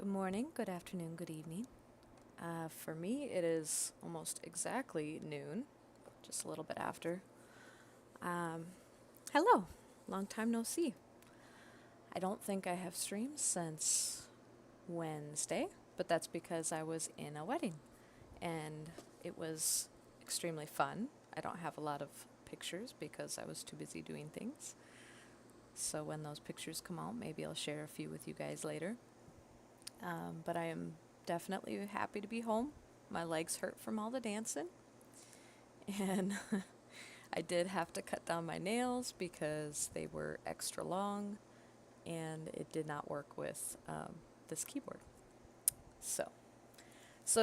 Good morning, good afternoon, good evening. For me, it is almost exactly noon, just a little bit after. Um, Hello, long time no see. I don't think I have streamed since Wednesday, but that's because I was in a wedding and it was extremely fun. I don't have a lot of pictures because I was too busy doing things. So when those pictures come out, maybe I'll share a few with you guys later. But I am definitely happy to be home. My legs hurt from all the dancing. And I did have to cut down my nails because they were extra long and it did not work with this keyboard. So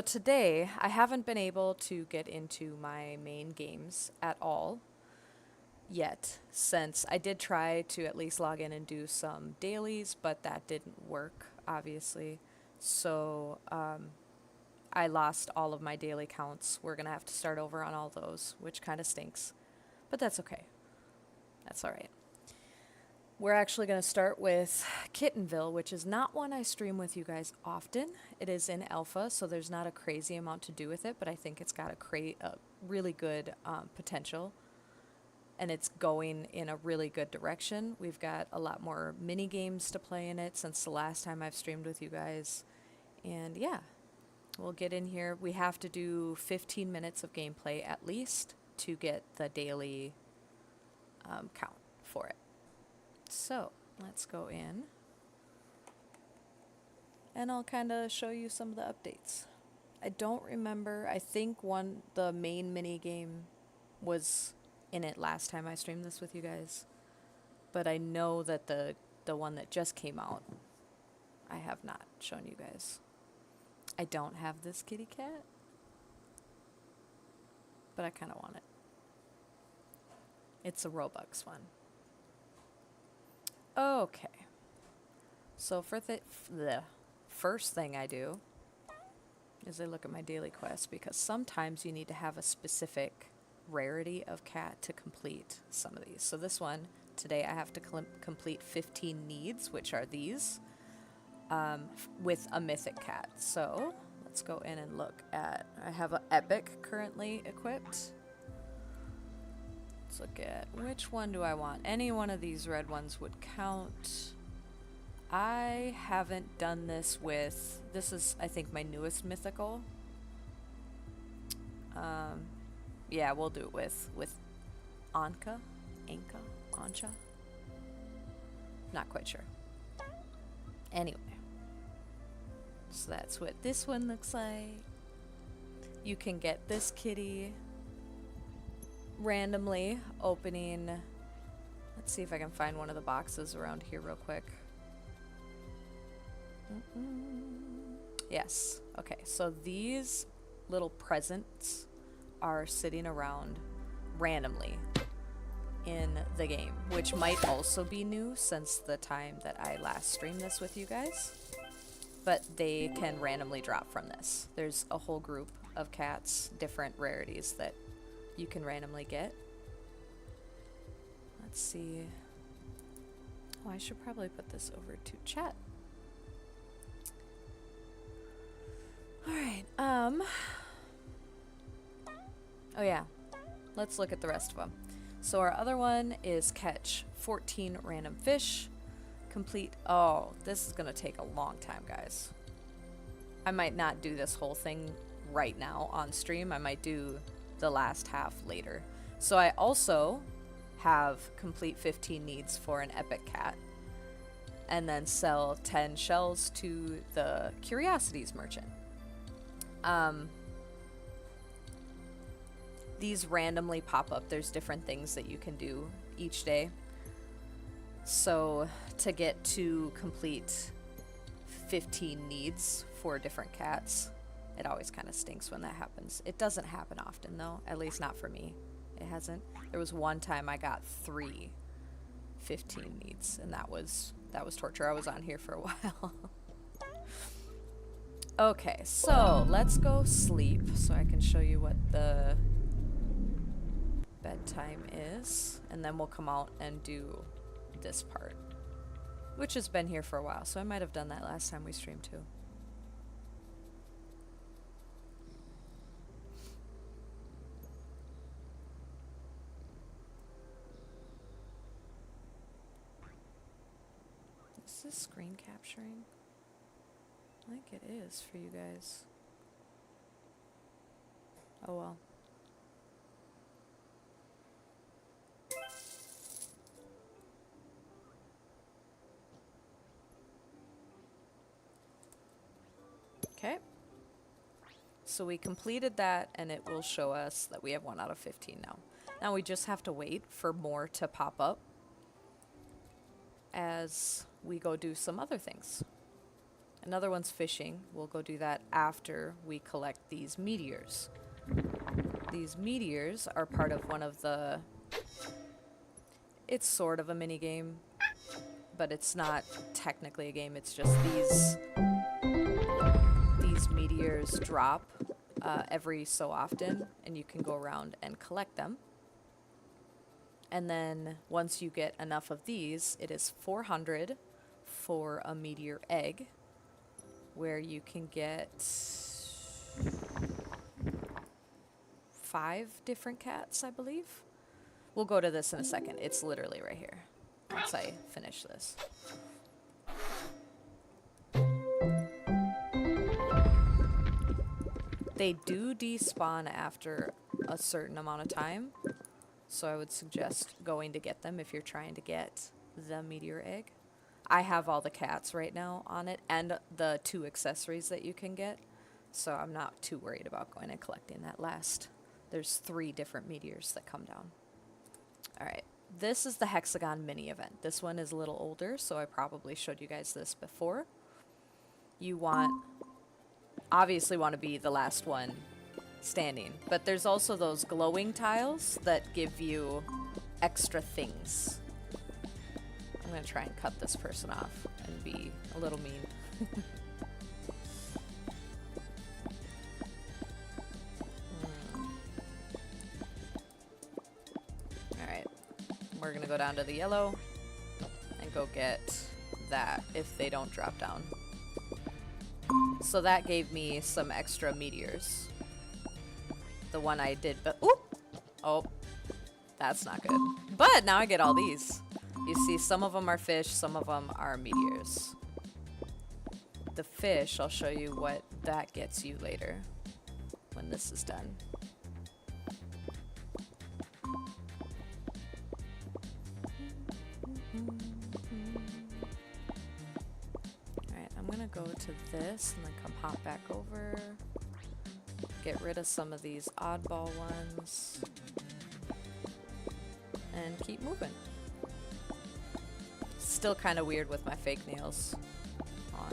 today I haven't been able to get into my main games at all yet, since I did try to at least log in and do some dailies, but that didn't work, obviously. So I lost all of my daily counts. We're going to have to start over on all those, which kind of stinks. But that's okay. That's all right. We're actually going to start with Kittenville, which is not one I stream with you guys often. It is in alpha, so there's not a crazy amount to do with it, but I think it's got a really good potential. And it's going in a really good direction. We've got a lot more mini games to play in it since the last time I've streamed with you guys. And yeah, we'll get in here. We have to do 15 minutes of gameplay at least to get the daily count for it. So let's go in and I'll kind of show you some of the updates. I don't remember. I think the main mini game was in it last time I streamed this with you guys, but I know that the one that just came out I have not shown you guys. I don't have this kitty cat, but I kind of want it. It's a Roblox one. Okay, so for the first thing I do is I look at my daily quest, because sometimes you need to have a specific rarity of cat to complete some of these. So this one, today I have to complete 15 needs, which are these, with a mythic cat. So let's go in and look at, I have an epic currently equipped. Let's look at, which one do I want? Any one of these red ones would count. I haven't done this with, this is I think my newest mythical. Yeah, we'll do it with Anka, Ancha. Not quite sure. Anyway, so that's what this one looks like. You can get this kitty randomly opening. Let's see if I can find one of the boxes around here real quick. Yes. Okay, so these little presents are sitting around randomly in the game, which might also be new since the time that I last streamed this with you guys, but they can randomly drop from this. There's a whole group of cats, different rarities that you can randomly get. Let's see. Oh, I should probably put this over to chat. Alright, oh yeah, let's look at the rest of them. So our other one is catch 14 random fish, complete, oh, this is gonna take a long time, guys. I might not do this whole thing right now on stream. I might do the last half later. So I also have complete 15 needs for an epic cat, and then sell 10 shells to the curiosities merchant. These randomly pop up. There's different things that you can do each day. So to get to complete 15 needs for different cats, it always kind of stinks when that happens. It doesn't happen often though, at least not for me. It hasn't. There was one time I got 15 needs, and that was torture. I was on here for a while. Okay, so let's go sleep so I can show you what the bedtime is, and then we'll come out and do this part, which has been here for a while, so I might have done that last time we streamed too. this screen capturing? I think it is for you guys. Oh well. Okay. So we completed that, and it will show us that we have 1 out of 15 now. Now we just have to wait for more to pop up as we go do some other things. Another one's fishing. We'll go do that after we collect these meteors. These meteors are part of one of the... It's sort of a mini game, but it's not technically a game. It's just these meteors drop every so often, and you can go around and collect them. And then once you get enough of these, it is 400 for a meteor egg, where you can get 5 different cats, I believe. We'll go to this in a second. It's literally right here once I finish this. They do despawn after a certain amount of time, so I would suggest going to get them if you're trying to get the meteor egg. I have all the cats right now on it and the 2 accessories that you can get, so I'm not too worried about going and collecting that last. There's 3 different meteors that come down. Alright, this is the hexagon mini event. This one is a little older, so I probably showed you guys this before. You obviously want to be the last one standing, but there's also those glowing tiles that give you extra things. I'm gonna try and cut this person off and be a little mean. Alright, we're gonna go down to the yellow and go get that if they don't drop down. So that gave me some extra meteors. The one I did, but oh, that's not good. But now I get all these. You see, some of them are fish, some of them are meteors. The fish, I'll show you what that gets you later when this is done. Alright, I'm gonna go to this and then come hop back over. Get rid of some of these oddball ones. And keep moving. Still kind of weird with my fake nails on.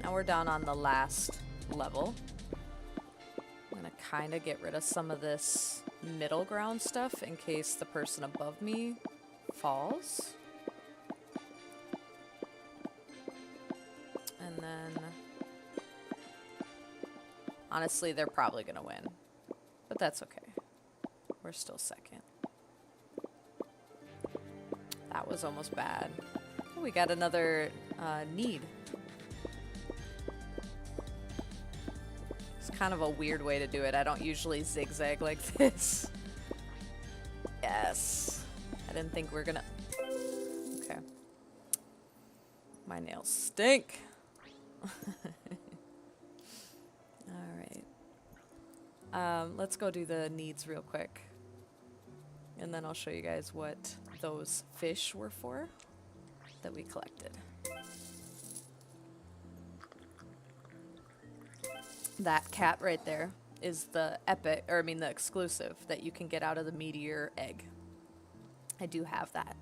Now we're down on the last level. I'm gonna kind of get rid of some of this middle ground stuff in case the person above me falls. And then, honestly, they're probably gonna win, but that's okay. We're still second. That was almost bad. Oh, we got another need. Kind of a weird way to do it. I don't usually zigzag like this. Yes. I didn't think we were gonna... Okay. My nails stink. Alright. Let's go do the needs real quick. And then I'll show you guys what those fish were for that we collected. That cat right there is the epic, or I mean the exclusive that you can get out of the meteor egg. I do have that.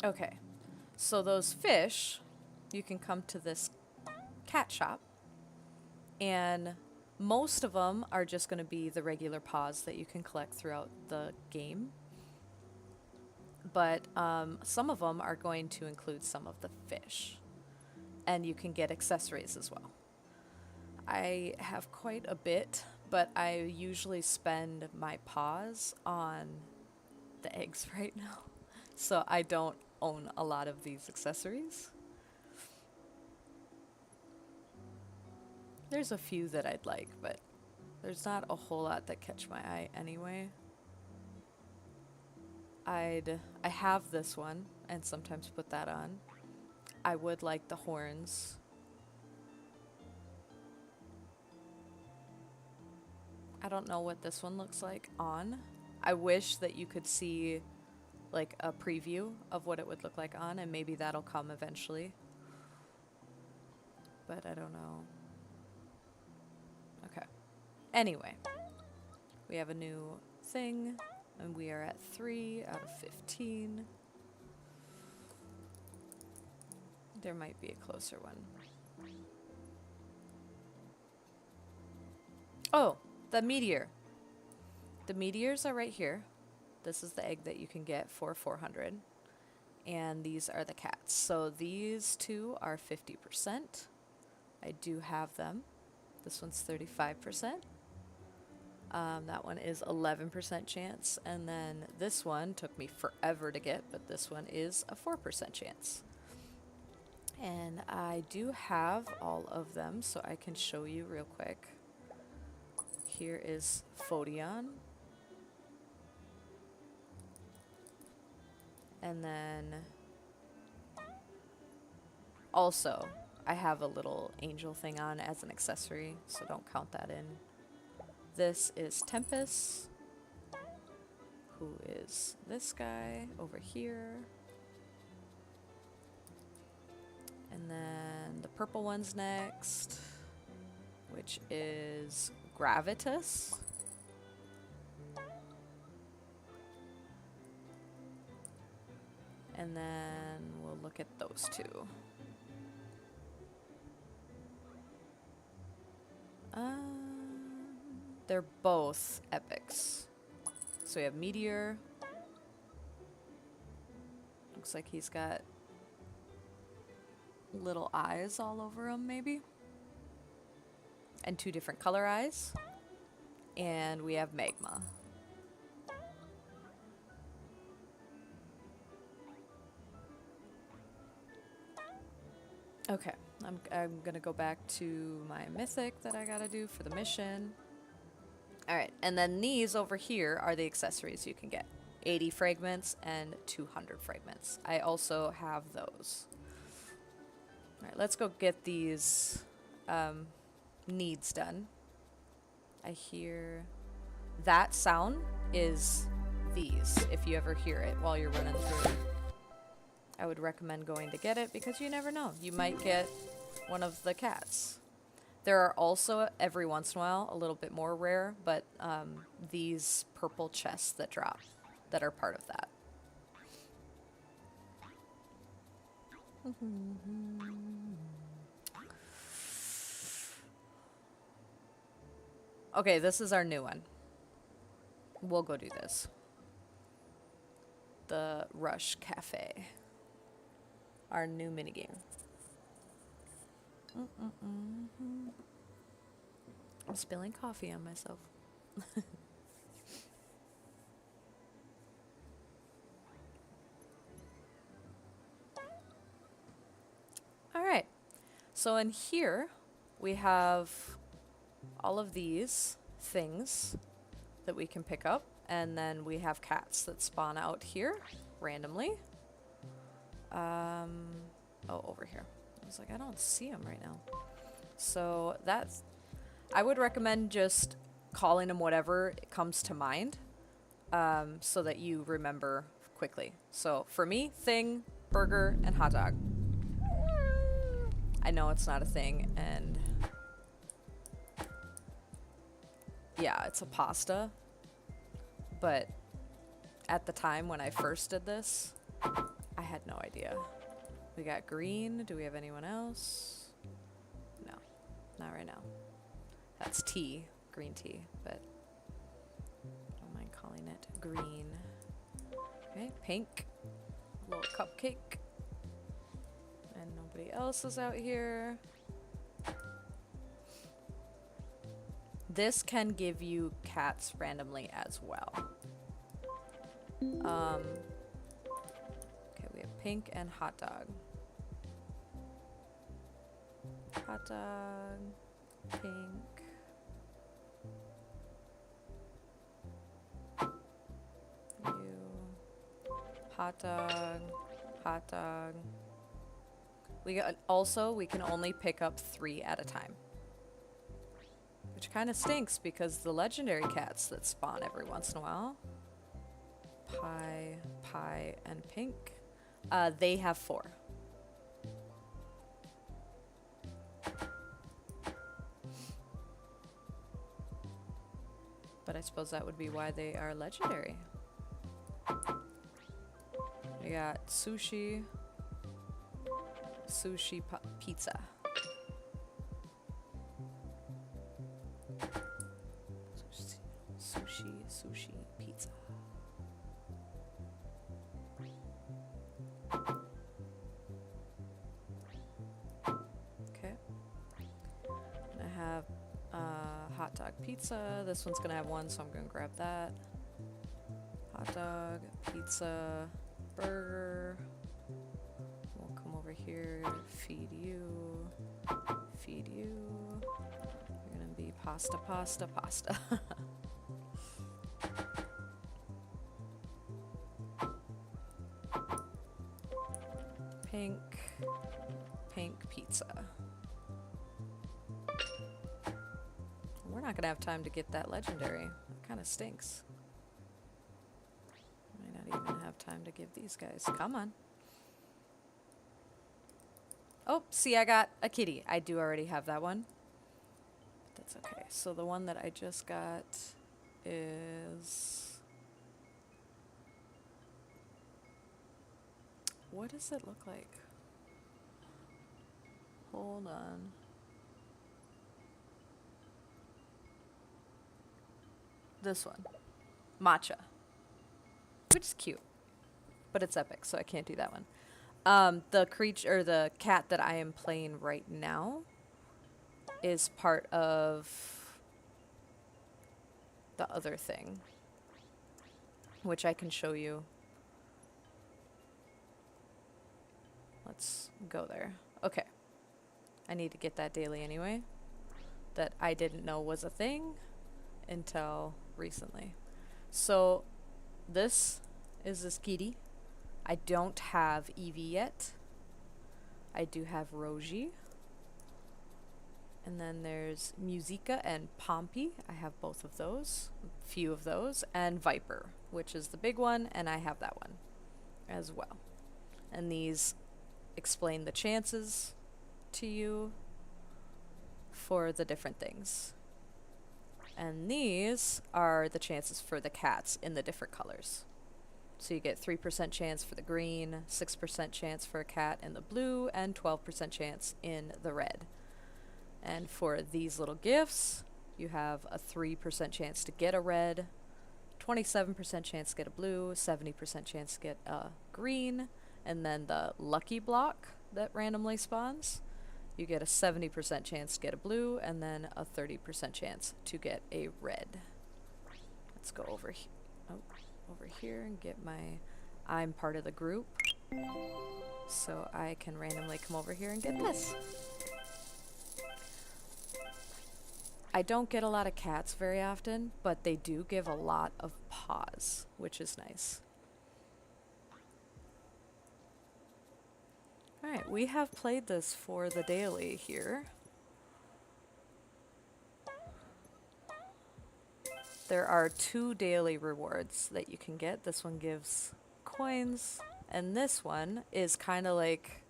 Okay, so those fish, you can come to this cat shop, and Most of them are just going to be the regular paws that you can collect throughout the game. But some of them are going to include some of the fish. And you can get accessories as well. I have quite a bit, but I usually spend my paws on the eggs right now. So I don't own a lot of these accessories. There's a few that I'd like, but there's not a whole lot that catch my eye anyway. I have this one and sometimes put that on. I would like the horns. I don't know what this one looks like on. I wish that you could see like a preview of what it would look like on, and maybe that'll come eventually. But I don't know. Okay. Anyway, we have a new thing, and we are at 3 out of 15. There might be a closer one. Oh, the meteor. The meteors are right here. This is the egg that you can get for 400. And these are the cats. So these two are 50%. I do have them. This one's 35%. That one is 11% chance. And then this one took me forever to get, but this one is a 4% chance. And I do have all of them, so I can show you real quick. Here is Phodion. And then also I have a little angel thing on as an accessory, so don't count that in. This is Tempest, who is this guy over here. And then the purple one's next, which is Gravitas. And then we'll look at those two. They're both epics. So we have Meteor. Looks like he's got little eyes all over him, maybe. And 2 different color eyes. And we have Magma. Okay, I'm gonna go back to my mythic that I gotta do for the mission. Alright, and then these over here are the accessories you can get. 80 fragments and 200 fragments. I also have those. Alright, let's go get these needs done. I hear that sound is these, if you ever hear it while you're running through. I would recommend going to get it because you never know. You might get one of the cats. There are also, every once in a while, a little bit more rare, but these purple chests that drop that are part of that. Okay, this is our new one. We'll go do this. The Rush Cafe. Our new minigame. I'm spilling coffee on myself. Alright, so in here we have all of these things that we can pick up, and then we have cats that spawn out here randomly. Oh, over here. I was like, I don't see them right now. So that's, I would recommend just calling them whatever comes to mind, so that you remember quickly. So for me, thing, burger, and hot dog. I know it's not a thing, and yeah, it's a pasta, but at the time when I first did this, I had no idea. We got green. Do we have anyone else? No, not right now. That's tea, green tea, but I don't mind calling it green. Okay, pink, little cupcake. And nobody else is out here. This can give you cats randomly as well. Okay, we have pink and hot dog. Hot dog, pink. You. Hot dog, hot dog. We got, also, we can only pick up 3 at a time. Which kind of stinks because the legendary cats that spawn every once in a while. Pie, pie, and pink. They have 4. But I suppose that would be why they are legendary. We got sushi. Sushi pizza. Sushi pizza. Okay. I have hot dog pizza. This one's gonna have 1, so I'm gonna grab that. Hot dog, pizza, burger. We'll come over here, feed you, feed you. You're gonna be pasta, pasta, pasta. Pink, pink pizza. We're not gonna have time to get that legendary. It kind of stinks. Might not even have time to give these guys. Come on. Oh, see, I got a kitty. I do already have that one. But that's okay. So the one that I just got is... What does it look like? Hold on. This one. Matcha. Which is cute. But it's epic, so I can't do that one. The creature, or the cat that I am playing right now is part of the other thing. Which I can show you. Let's go there. Okay. I need to get that daily anyway. That I didn't know was a thing until recently. So this is this kitty. I don't have Evie yet. I do have Roji. And then there's Musica and Pompey. I have both of those. A few of those. And Viper, which is the big one, and I have that one as well. And these explain the chances to you for the different things. And these are the chances for the cats in the different colors. So you get 3% chance for the green, 6% chance for a cat in the blue, and 12% chance in the red. And for these little gifts, you have a 3% chance to get a red, 27% chance to get a blue, 70% chance to get a green, and then the lucky block that randomly spawns, you get a 70% chance to get a blue, and then a 30% chance to get a red. Let's go over over here and get my... I'm part of the group, so I can randomly come over here and get this. I don't get a lot of cats very often, but they do give a lot of paws, which is nice. Alright, we have played this for the daily here. There are 2 daily rewards that you can get. This one gives coins, and this one is kind of like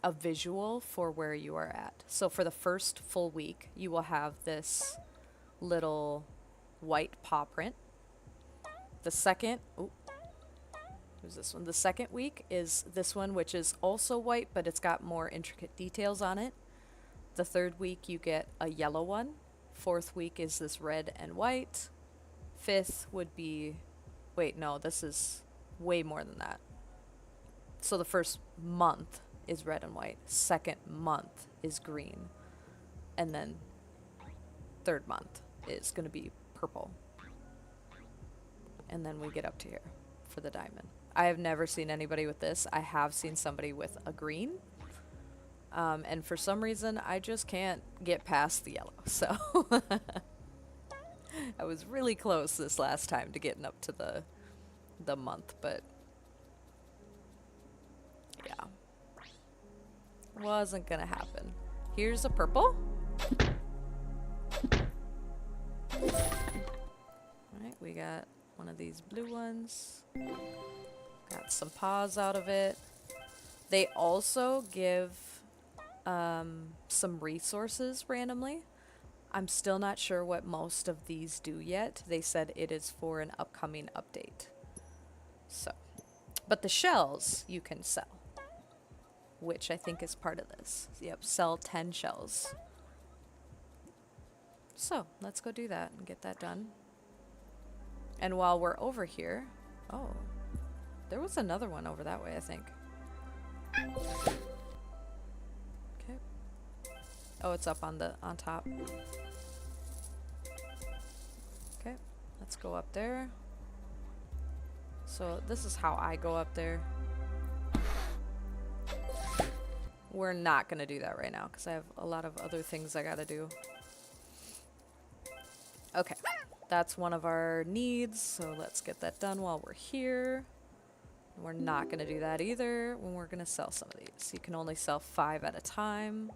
a visual for where you are at. So for the first full week, you will have this little white paw print. The second, who's this one? The second week is this one, which is also white, but it's got more intricate details on it. The third week, you get a yellow one 4th week is this red and white. 5th would be, wait, no, this is way more than that. So the first month is red and white. 2nd month is green. And then 3rd month is going to be purple. And then we get up to here for the diamond. I have never seen anybody with this. I have seen somebody with a green. And for some reason, I just can't get past the yellow. So I was really close this last time to getting up to the month, but yeah, wasn't gonna happen. Here's a purple. Alright, we got one of these blue ones. Got some paws out of it. They also give some resources randomly. I'm still not sure what most of these do yet. They said it is for an upcoming update. So, but the shells you can sell, which I think is part of this. Yep, sell 10 shells. So, let's go do that and get that done. And while we're over here, oh, there was another one over that way, I think. Okay. Oh, it's up on top. Okay, let's go up there. So this is how I go up there. We're not gonna do that right now because I have a lot of other things I gotta do. Okay, that's one of our needs, so let's get that done while we're here. And we're not gonna do that either when we're gonna sell some of these. You can only sell 5 at a time.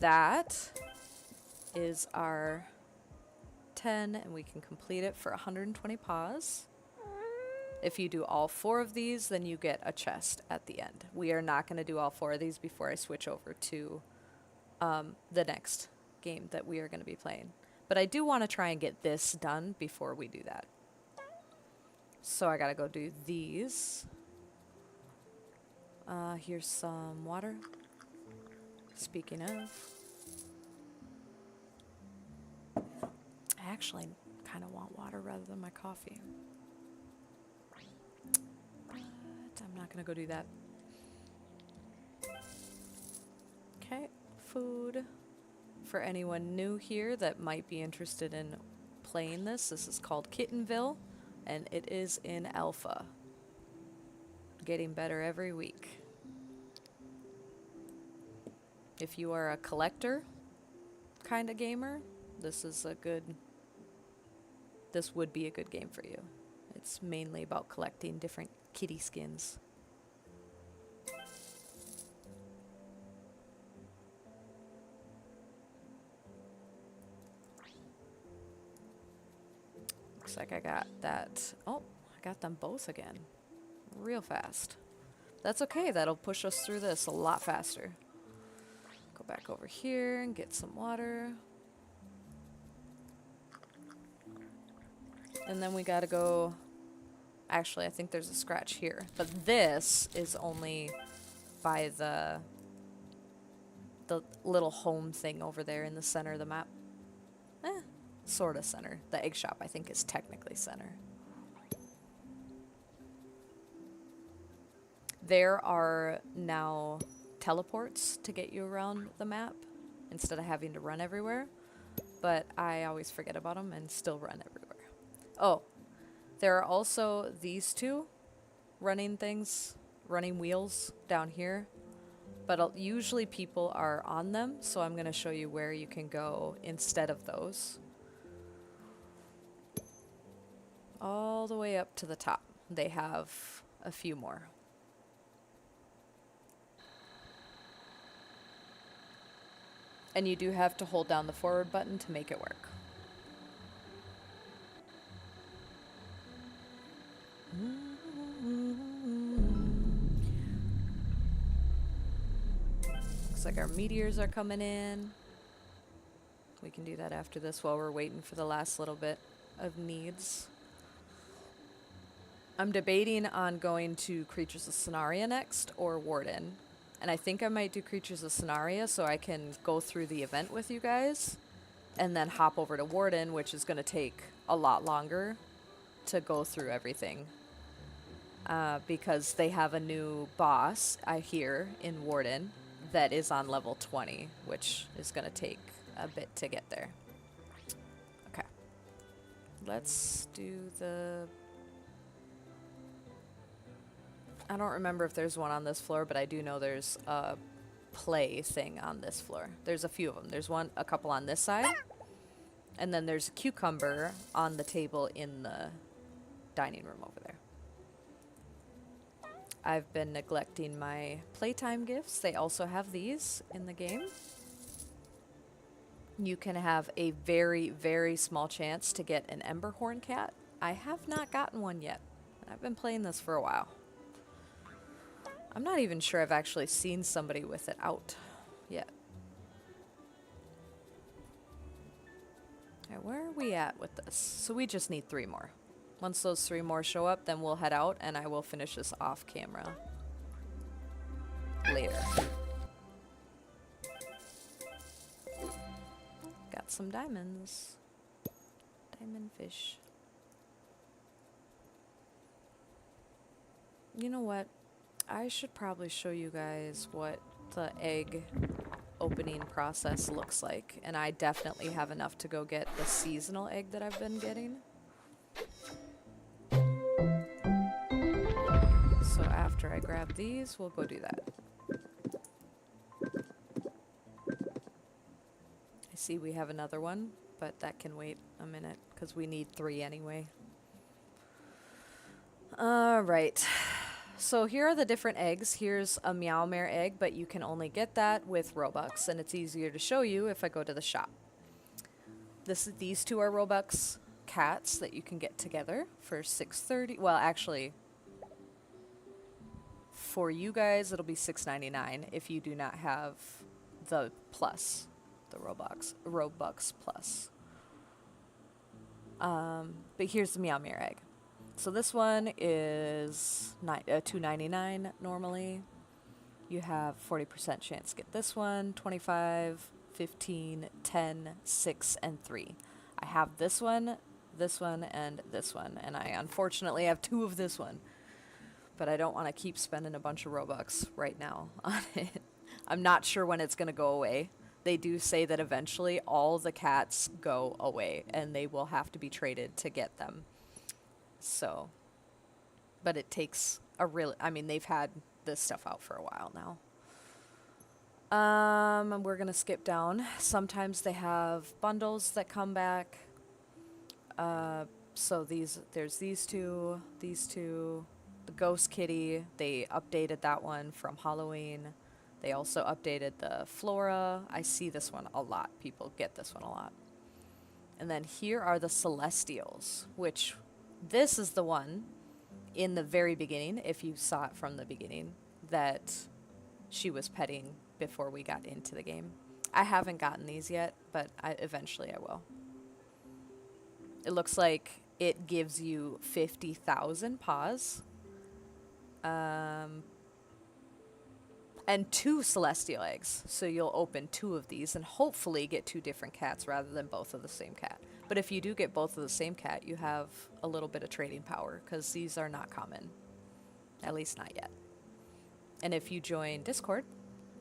That is our 10, and we can complete it for 120 paws. If you do all 4 of these, then you get a chest at the end. We are not going to do all 4 of these before I switch over to the next game that we are going to be playing. But I do want to try and get this done before we do that. So I got to go do these. Here's some water. Speaking of, I actually kind of want water rather than my coffee. But I'm not going to go do that. Okay, food. For anyone new here that might be interested in playing this is called Kittenville, and it is in alpha. Getting better every week. If you are a collector kind of gamer, this would be a good game for you. It's mainly about collecting different kitty skins. Looks like I got that. Oh, I got them both again. Real fast. That's okay, that'll push us through this a lot faster. Go back over here and get some water. And then we gotta go... Actually, I think there's a scratch here. But this is only by the little home thing over there in the center of the map. Sort of center. The egg shop, I think, is technically center. There are now teleports to get you around the map instead of having to run everywhere. But I always forget about them and still run everywhere. Oh, there are also these two running things, running wheels down here. But usually people are on them, so I'm going to show you where you can go instead of those. All the way up to the top. They have a few more. And you do have to hold down the forward button to make it work. Looks like our meteors are coming in. We can do that after this while we're waiting for the last little bit of needs. I'm debating on going to Creatures of Sonaria next or Warden. And I think I might do Creatures of Sonaria so I can go through the event with you guys and then hop over to Warden, which is going to take a lot longer to go through everything. Because they have a new boss, I hear, in Warden that is on level 20, which is going to take a bit to get there. Okay. Let's do the... I don't remember if there's one on this floor, but I do know there's a play thing on this floor. There's a few of them. There's a couple on this side, and then there's a cucumber on the table in the dining room over there. I've been neglecting my playtime gifts. They also have these in the game. You can have a very, very small chance to get an Emberhorn cat. I have not gotten one yet. I've been playing this for a while. I'm not even sure I've actually seen somebody with it out yet. Okay, where are we at with this? So we just need 3 more. Once those 3 more show up, then we'll head out and I will finish this off camera later. Got some diamonds. Diamond fish. You know what? I should probably show you guys what the egg opening process looks like. And I definitely have enough to go get the seasonal egg that I've been getting. So after I grab these, we'll go do that. I see we have another one, but that can wait a minute because we need 3 anyway. Alright. So here are the different eggs. Here's a Meowmare egg, but you can only get that with Robux, and it's easier to show you if I go to the shop. These 2 are Robux cats that you can get together for $6.30. Well, actually, for you guys, it'll be $6.99 if you do not have the plus, the Robux plus. But here's the Meowmere egg. So this one is $2.99 normally. You have 40% chance to get this one, 25, 15, 10, 6, and 3. I have this one, and this one, and I unfortunately have 2 of this one. But I don't want to keep spending a bunch of Robux right now on it. I'm not sure when it's going to go away. They do say that eventually all the cats go away, and they will have to be traded to get them. So, but it takes a really, I mean, they've had this stuff out for a while now. We're gonna skip down. Sometimes they have bundles that come back. So there's these two, the Ghost Kitty, they updated that one from Halloween. They also updated the Flora. I see this one a lot. People get this one a lot. And then here are the Celestials, which this is the one in the very beginning, if you saw it from the beginning, that she was petting before we got into the game. I haven't gotten these yet, but eventually I will. It looks like it gives you 50,000 paws. And 2 celestial eggs. So you'll open 2 of these and hopefully get 2 different cats rather than both of the same cat. But if you do get both of the same cat, you have a little bit of trading power because these are not common. At least not yet. And if you join Discord,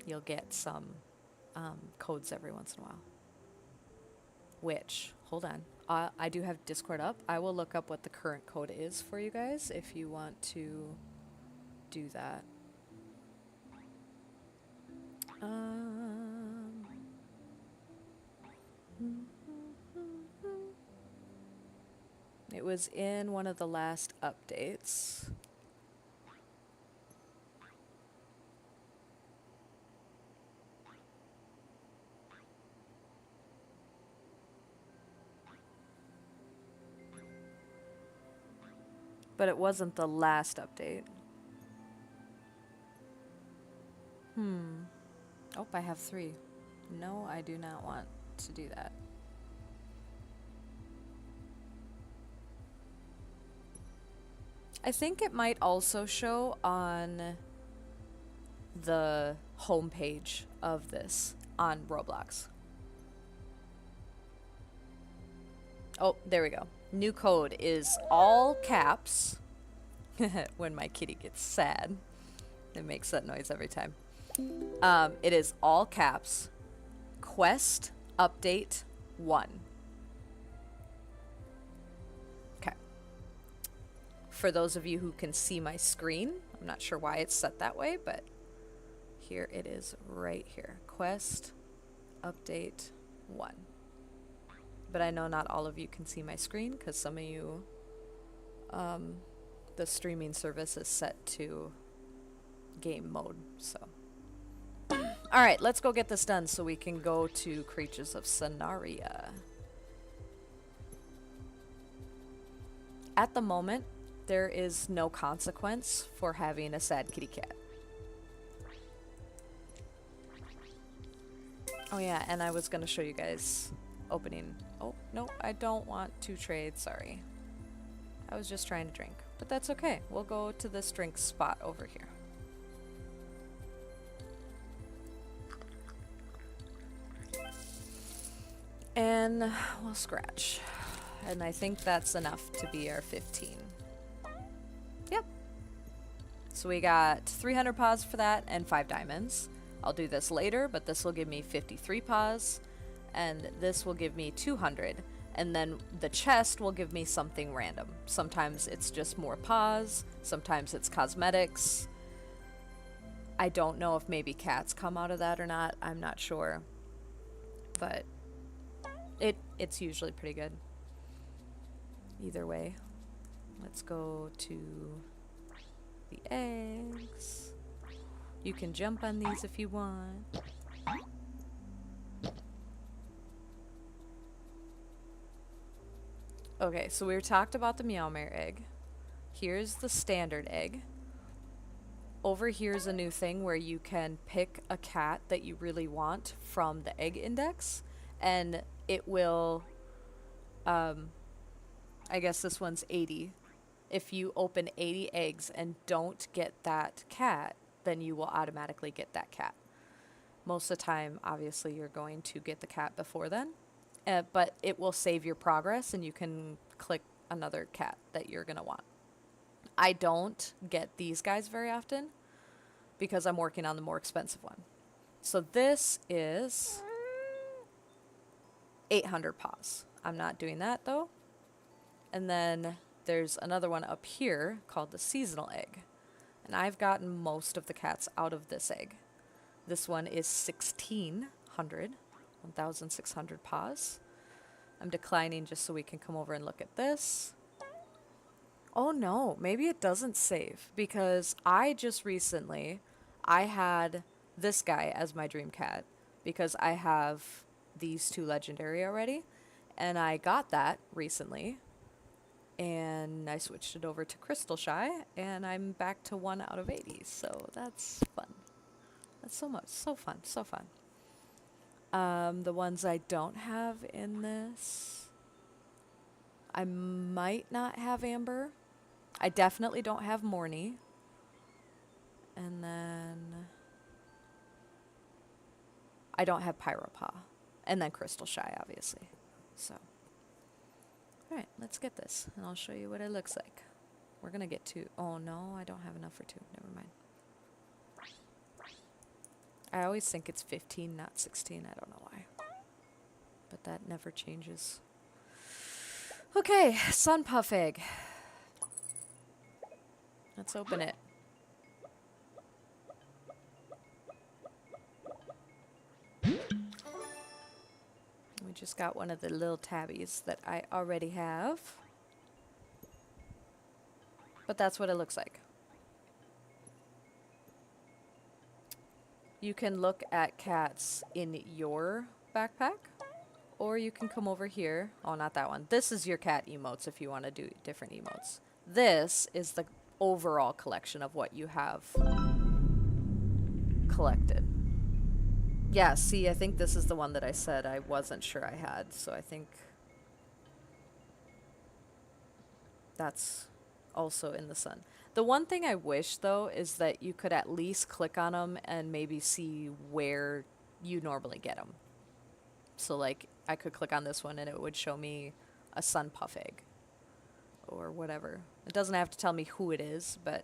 you'll get some codes every once in a while. Which, hold on. I do have Discord up. I will look up what the current code is for you guys if you want to do that. It was in one of the last updates. But it wasn't the last update. Oh, I have 3. No, I do not want to do that. I think it might also show on the homepage of this on Roblox. Oh, there we go. New code is all caps. When my kitty gets sad, it makes that noise every time. It is all caps. Quest update 1. Okay. For those of you who can see my screen, I'm not sure why it's set that way, but here it is right here. Quest update 1. But I know not all of you can see my screen because some of you, the streaming service is set to game mode, so. Alright, let's go get this done so we can go to Creatures of Sonaria. At the moment, there is no consequence for having a sad kitty cat. Oh yeah, and I was gonna show you guys opening. Oh, no, I don't want to trade, sorry. I was just trying to drink, but that's okay. We'll go to this drink spot over here. And we'll scratch. And I think that's enough to be our 15. Yep. So we got 300 paws for that and 5 diamonds. I'll do this later, but this will give me 53 paws. And this will give me 200. And then the chest will give me something random. Sometimes it's just more paws. Sometimes it's cosmetics. I don't know if maybe cats come out of that or not. I'm not sure. But it's usually pretty good. Either way. Let's go to the eggs. You can jump on these if you want. Okay, so we talked about the Meowmare egg. Here's the standard egg. Over here's a new thing where you can pick a cat that you really want from the egg index, and it will, I guess this one's 80. If you open 80 eggs and don't get that cat, then you will automatically get that cat. Most of the time, obviously, you're going to get the cat before then. But it will save your progress and you can click another cat that you're going to want. I don't get these guys very often because I'm working on the more expensive one. So this is 800 paws. I'm not doing that though. And then there's another one up here called the seasonal egg. And I've gotten most of the cats out of this egg. This one is 1,600 paws. I'm declining just so we can come over and look at this. Oh no, maybe it doesn't save because I just recently, I had this guy as my dream cat because I have these 2 legendary already and I got that recently and I switched it over to Crystal Shy and I'm back to 1 out of 80, so that's fun. That's so fun. The ones I don't have in this, I might not have Amber. I definitely don't have Morny. And then I don't have Pyropaw. And then Crystal Shy, obviously. So, alright, let's get this. And I'll show you what it looks like. We're going to get 2. Oh no, I don't have enough for 2. Never mind. I always think it's 15, not 16. I don't know why. But that never changes. Okay, Sun Puff Egg. Let's open it. We just got one of the little tabbies that I already have. But that's what it looks like. You can look at cats in your backpack, or you can come over here. Oh, not that one. This is your cat emotes if you want to do different emotes. This is the overall collection of what you have collected. Yeah, see, I think this is the one that I said I wasn't sure I had, so I think that's also in the sun. The one thing I wish, though, is that you could at least click on them and maybe see where you normally get them. So, like, I could click on this one and it would show me a sun puff egg or whatever. It doesn't have to tell me who it is, but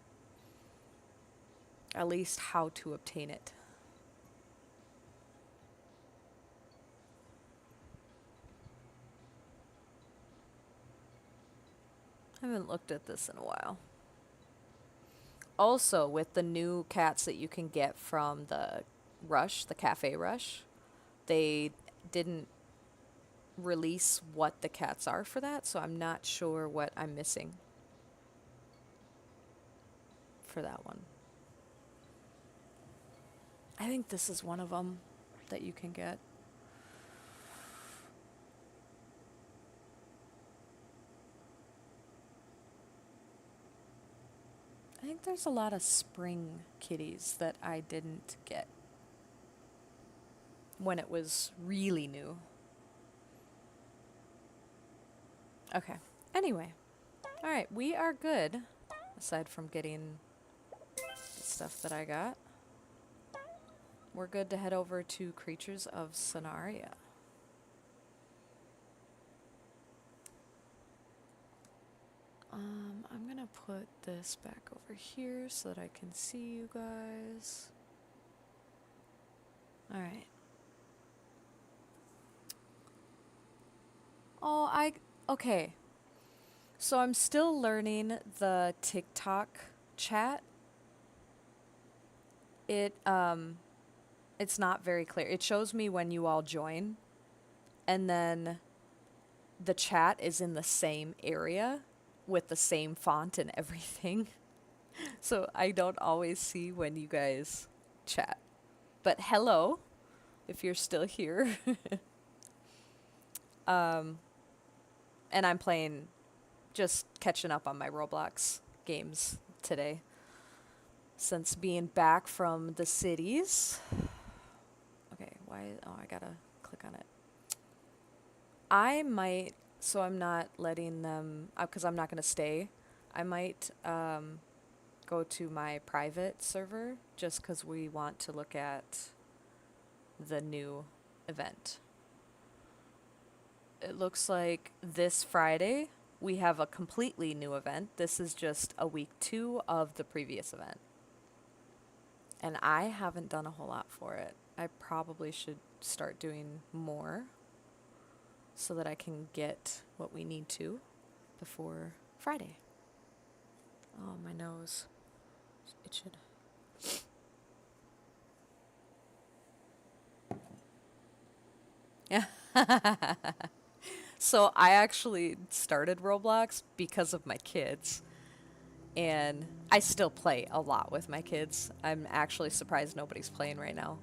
at least how to obtain it. I haven't looked at this in a while. Also, with the new cats that you can get from the Rush, the Cafe Rush, they didn't release what the cats are for that, so I'm not sure what I'm missing for that one. I think this is one of them that you can get. I think there's a lot of spring kitties that I didn't get when it was really new. Okay. Anyway. Alright, we are good. Aside from getting the stuff that I got. We're good to head over to Creatures of Sonaria. I'm gonna put this back over here so that I can see you guys. Alright. Oh, okay. So I'm still learning the TikTok chat. It's not very clear. It shows me when you all join, and then the chat is in the same area with the same font and everything. So I don't always see when you guys chat. But hello, if you're still here. And I'm playing, just catching up on my Roblox games today. Since being back from the cities. Okay, why? Oh, I gotta click on it. I might, so I'm not letting them, because I'm not gonna stay. I might go to my private server just because we want to look at the new event. It looks like this Friday we have a completely new event. This is just a week 2 of the previous event. And I haven't done a whole lot for it. I probably should start doing more so that I can get what we need to before Friday. Oh, my nose. It should. Yeah. So I actually started Roblox because of my kids. And I still play a lot with my kids. I'm actually surprised nobody's playing right now.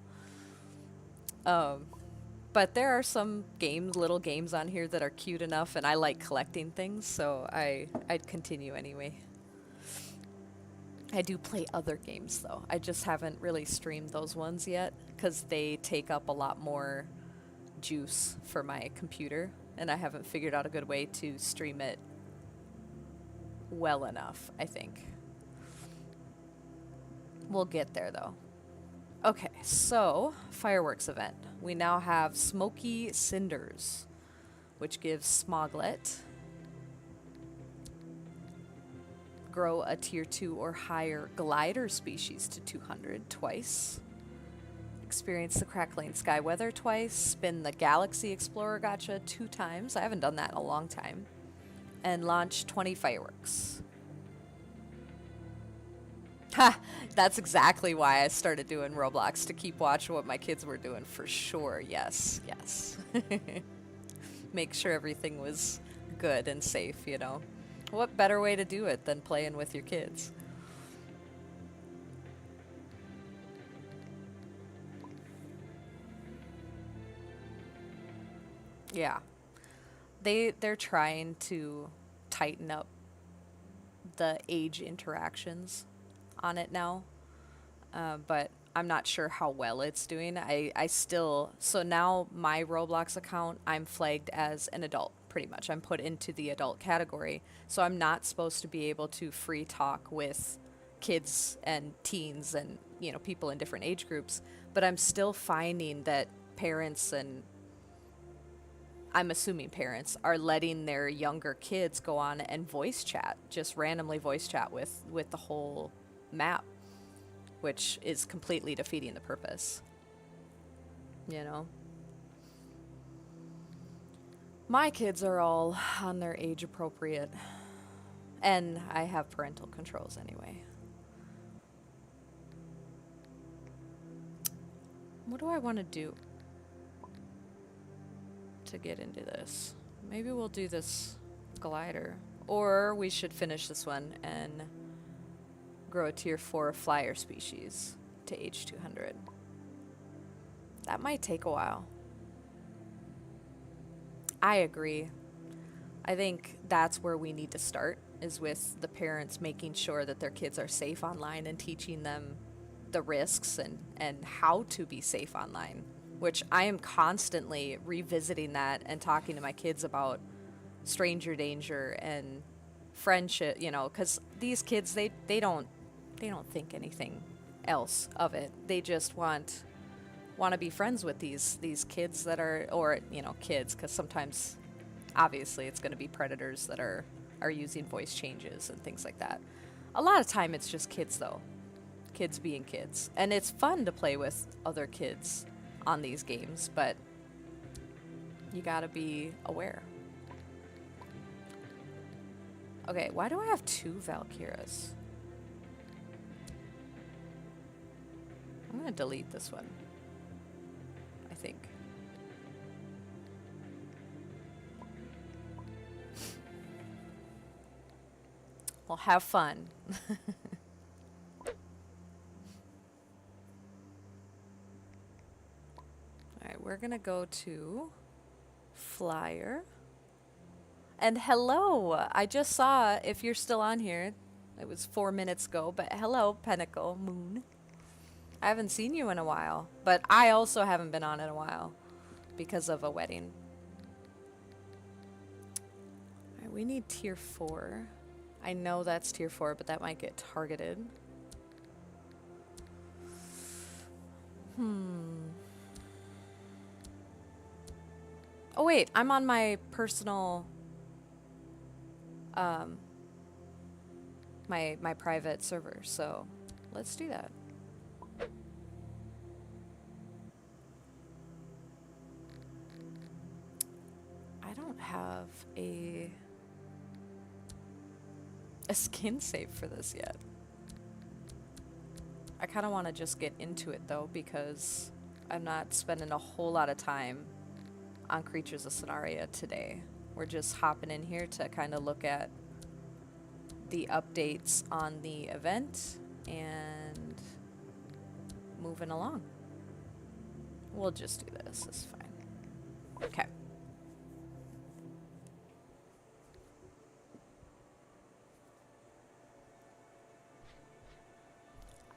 But there are some games, little games on here that are cute enough, and I like collecting things, so I'd continue anyway. I do play other games though. I just haven't really streamed those ones yet because they take up a lot more juice for my computer, and I haven't figured out a good way to stream it well enough, I think. We'll get there though. Okay, so fireworks event. We now have Smoky Cinders, which gives Smoglet. Grow a tier 2 or higher glider species to 200 twice. Experience the crackling sky weather twice. Spin the Galaxy Explorer Gacha 2 times. I haven't done that in a long time. And launch 20 fireworks. Ha! That's exactly why I started doing Roblox, to keep watch of what my kids were doing, for sure. Yes, yes. Make sure everything was good and safe, you know. What better way to do it than playing with your kids? Yeah. They're trying to tighten up the age interactions on it now. But I'm not sure how well it's doing. I still, so now my Roblox account, I'm flagged as an adult pretty much. I'm put into the adult category. So I'm not supposed to be able to free talk with kids and teens and, you know, people in different age groups. But I'm still finding that parents, and I'm assuming parents, are letting their younger kids go on and voice chat, just randomly voice chat with the whole map, which is completely defeating the purpose. You know? My kids are all on their age appropriate, and I have parental controls anyway. What do I want to do to get into this? Maybe we'll do this glider, or we should finish this one and grow a tier 4 flyer species to age 200. That might take a while. I agree. I think that's where we need to start, is with the parents making sure that their kids are safe online and teaching them the risks and how to be safe online, which I am constantly revisiting that and talking to my kids about stranger danger and friendship, you know, because these kids, they don't think anything else of it. They just want to be friends with these kids that are, or, you know, kids, because sometimes obviously it's going to be predators that are using voice changes and things like that. A lot of time it's just kids, though. Kids being kids. And it's fun to play with other kids on these games, but you gotta be aware. Okay, why do I have 2 Valkyras? I'm gonna delete this one, I think. Well, have fun. Alright, we're gonna go to Flyer. And hello! I just saw, if you're still on here, it was 4 minutes ago, but hello, Pinnacle Moon. I haven't seen you in a while, but I also haven't been on in a while because of a wedding. Alright, we need tier 4. I know that's tier 4, but that might get targeted. Oh wait, I'm on my personal, my private server, so let's do that. I don't have a skin save for this yet. I kind of want to just get into it though, because I'm not spending a whole lot of time on Creatures of Sonaria today. We're just hopping in here to kind of look at the updates on the event and moving along. We'll just do this, it's fine. Okay.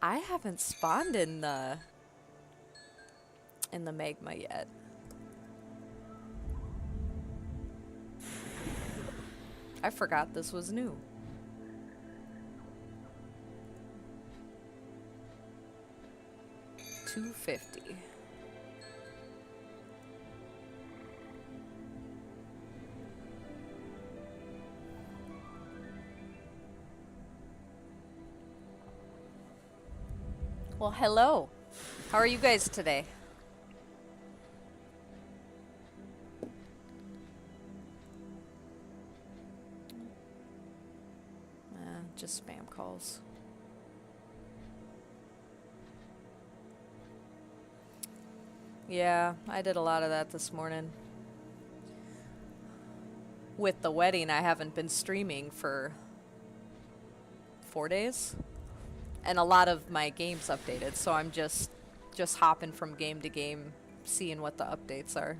I haven't spawned in the magma yet. I forgot this was new. $250. Well, hello. How are you guys today? Just spam calls. Yeah, I did a lot of that this morning. With the wedding, I haven't been streaming for 4 days. And a lot of my games updated, so I'm just hopping from game to game, seeing what the updates are.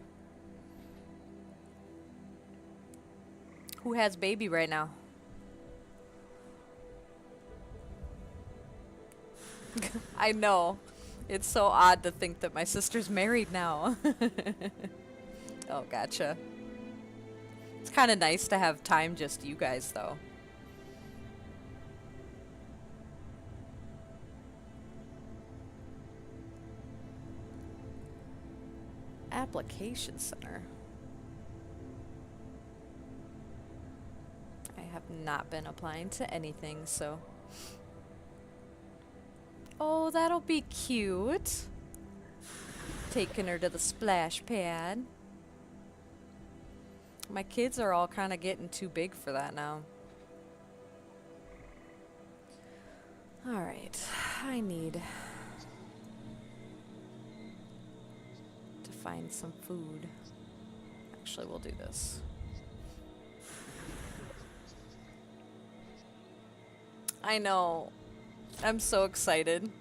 Who has baby right now? I know. It's so odd to think that my sister's married now. Oh, gotcha. It's kind of nice to have time just you guys, though. Application Center. I have not been applying to anything, so... Oh, that'll be cute. Taking her to the splash pad. My kids are all kind of getting too big for that now. Alright, I need to find some food. Actually, we'll do this. I know. I'm so excited.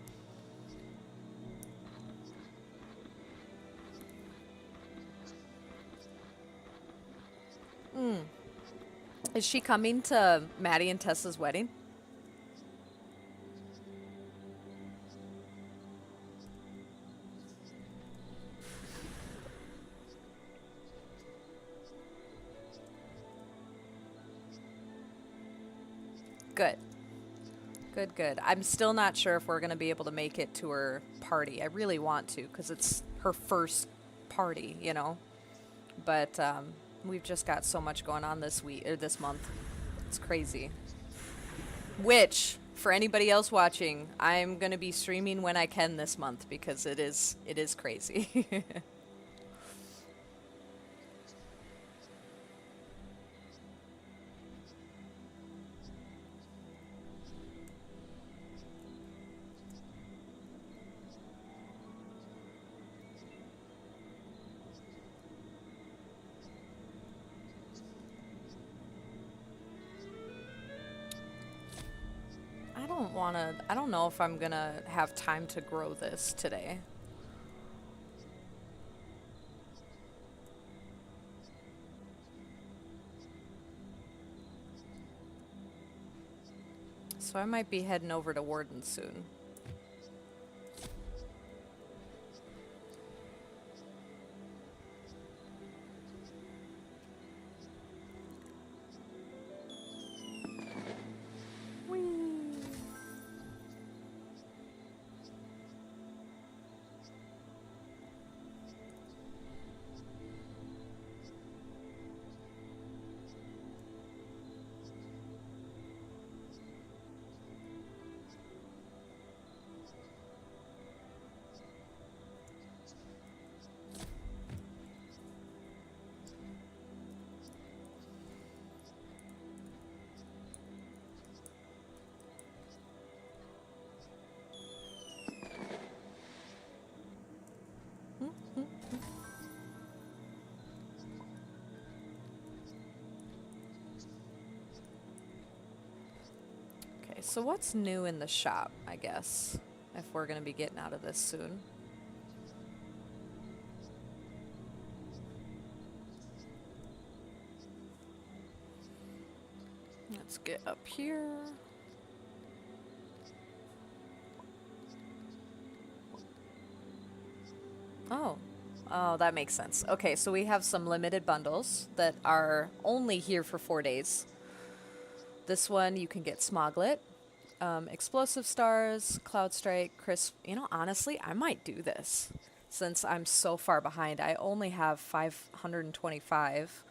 Is she coming to Maddie and Tessa's wedding? Good. Good, good. I'm still not sure if we're going to be able to make it to her party. I really want to, because it's her first party, you know? But, we've just got so much going on this week, or this month. It's crazy. Which, for anybody else watching, I'm going to be streaming when I can this month, because it is crazy. I don't know if I'm gonna have time to grow this today. So I might be heading over to Warden soon. Okay, so what's new in the shop, I guess, if we're going to be getting out of this soon? Let's get up here. Oh. Oh, that makes sense. Okay, so we have some limited bundles that are only here for 4 days. This one, you can get Smoglet, Explosive Stars, Cloud Strike, Crisp. You know, honestly, I might do this since I'm so far behind. I only have 525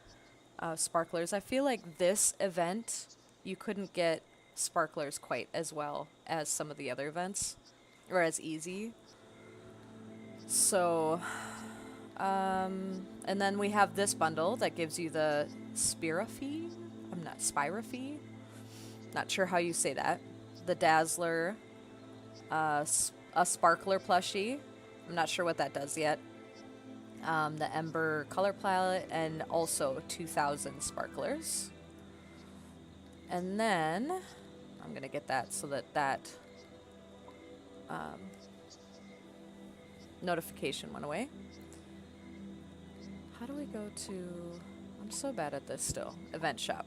sparklers. I feel like this event, you couldn't get sparklers quite as well as some of the other events, or as easy. So, and then we have this bundle that gives you the Spirafy. I'm not Spirafy. Not sure how you say that. The Dazzler, a Sparkler plushie. I'm not sure what that does yet. The Ember color palette, and also 2,000 sparklers. And then I'm gonna get that so that notification went away. How do we go to... I'm so bad at this still. Event shop.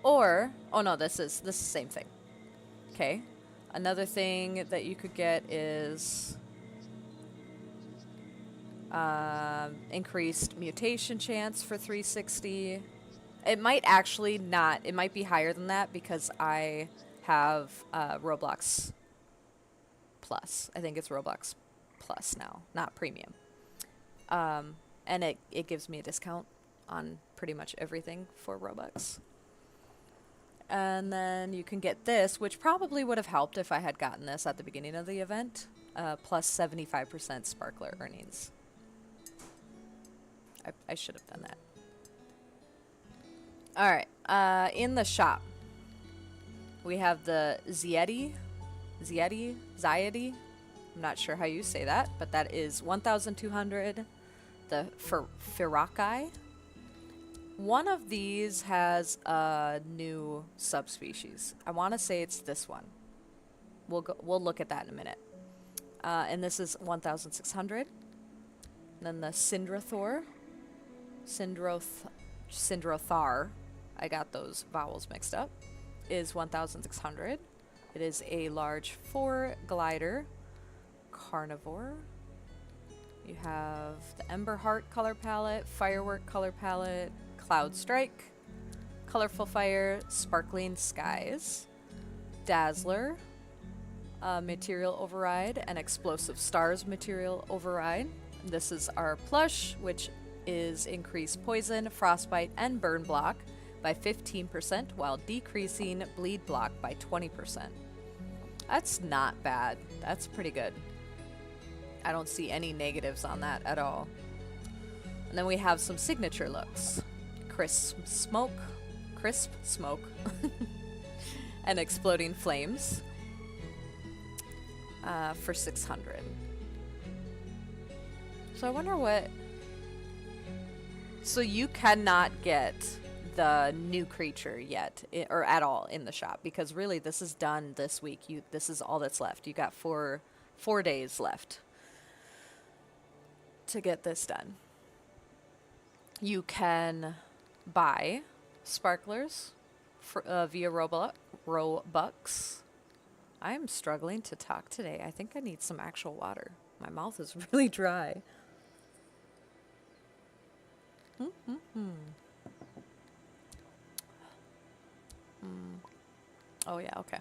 Or, oh no, this is the same thing. Okay. Another thing that you could get is Increased mutation chance for 360. It might actually not. It might be higher than that because I have Roblox Plus. I think it's Roblox Plus now, not Premium. And it gives me a discount on pretty much everything for Robux. And then you can get this, which probably would have helped if I had gotten this at the beginning of the event, plus 75% sparkler earnings. I should have done that. Alright, in the shop, we have the Ziedi. I'm not sure how you say that, but that is 1,200. The Firakai. One of these has a new subspecies. I want to say it's this one. We'll look at that in a minute. And this is 1,600. Then the Syndrathor. Syndrathar. I got those vowels mixed up. Is 1,600. It is a large 4 glider carnivore. You have the Ember Heart color palette, Firework color palette, Cloud Strike, Colorful Fire, Sparkling Skies, Dazzler, Material Override, and Explosive Stars Material Override. This is our plush, which is increased poison, frostbite, and burn block by 15% while decreasing bleed block by 20%. That's not bad. That's pretty good. I don't see any negatives on that at all. And then we have some signature looks. Crisp Smoke, and Exploding Flames for 600. So I wonder what... So you cannot get the new creature yet, or at all in the shop, because really this is done this week. This is all that's left. You got four days left to get this done. You can buy sparklers via Robux. I am struggling to talk today. I think I need some actual water. My mouth is really dry. Oh yeah, okay.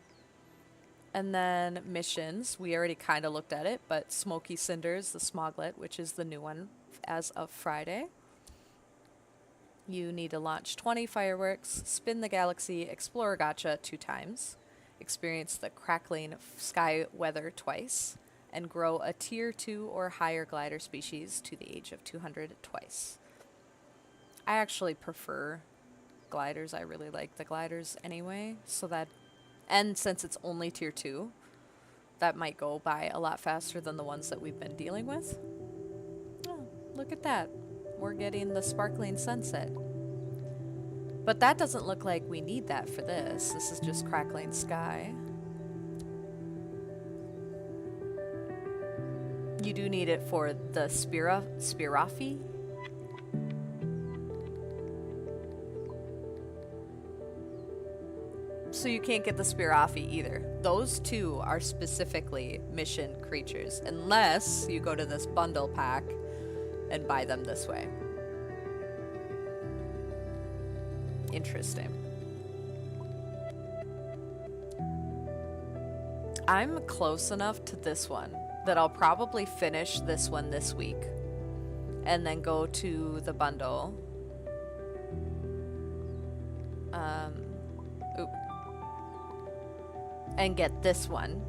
And then missions, we already kind of looked at it, but Smoky Cinders, the Smoglet, which is the new one as of Friday. You need to launch 20 fireworks, spin the galaxy, explore gacha 2 times, experience the crackling sky weather twice, and grow a tier 2 or higher glider species to the age of 200 twice. I actually prefer gliders. I really like the gliders anyway, so that... And since it's only tier 2, that might go by a lot faster than the ones that we've been dealing with. Oh, look at that. We're getting the sparkling sunset. But that doesn't look like we need that for this. This is just crackling sky. You do need it for the Spirafi. So you can't get the Spirafi either. Those two are specifically mission creatures, unless you go to this bundle pack and buy them this way. Interesting. I'm close enough to this one that I'll probably finish this one this week and then go to the bundle. And get this one,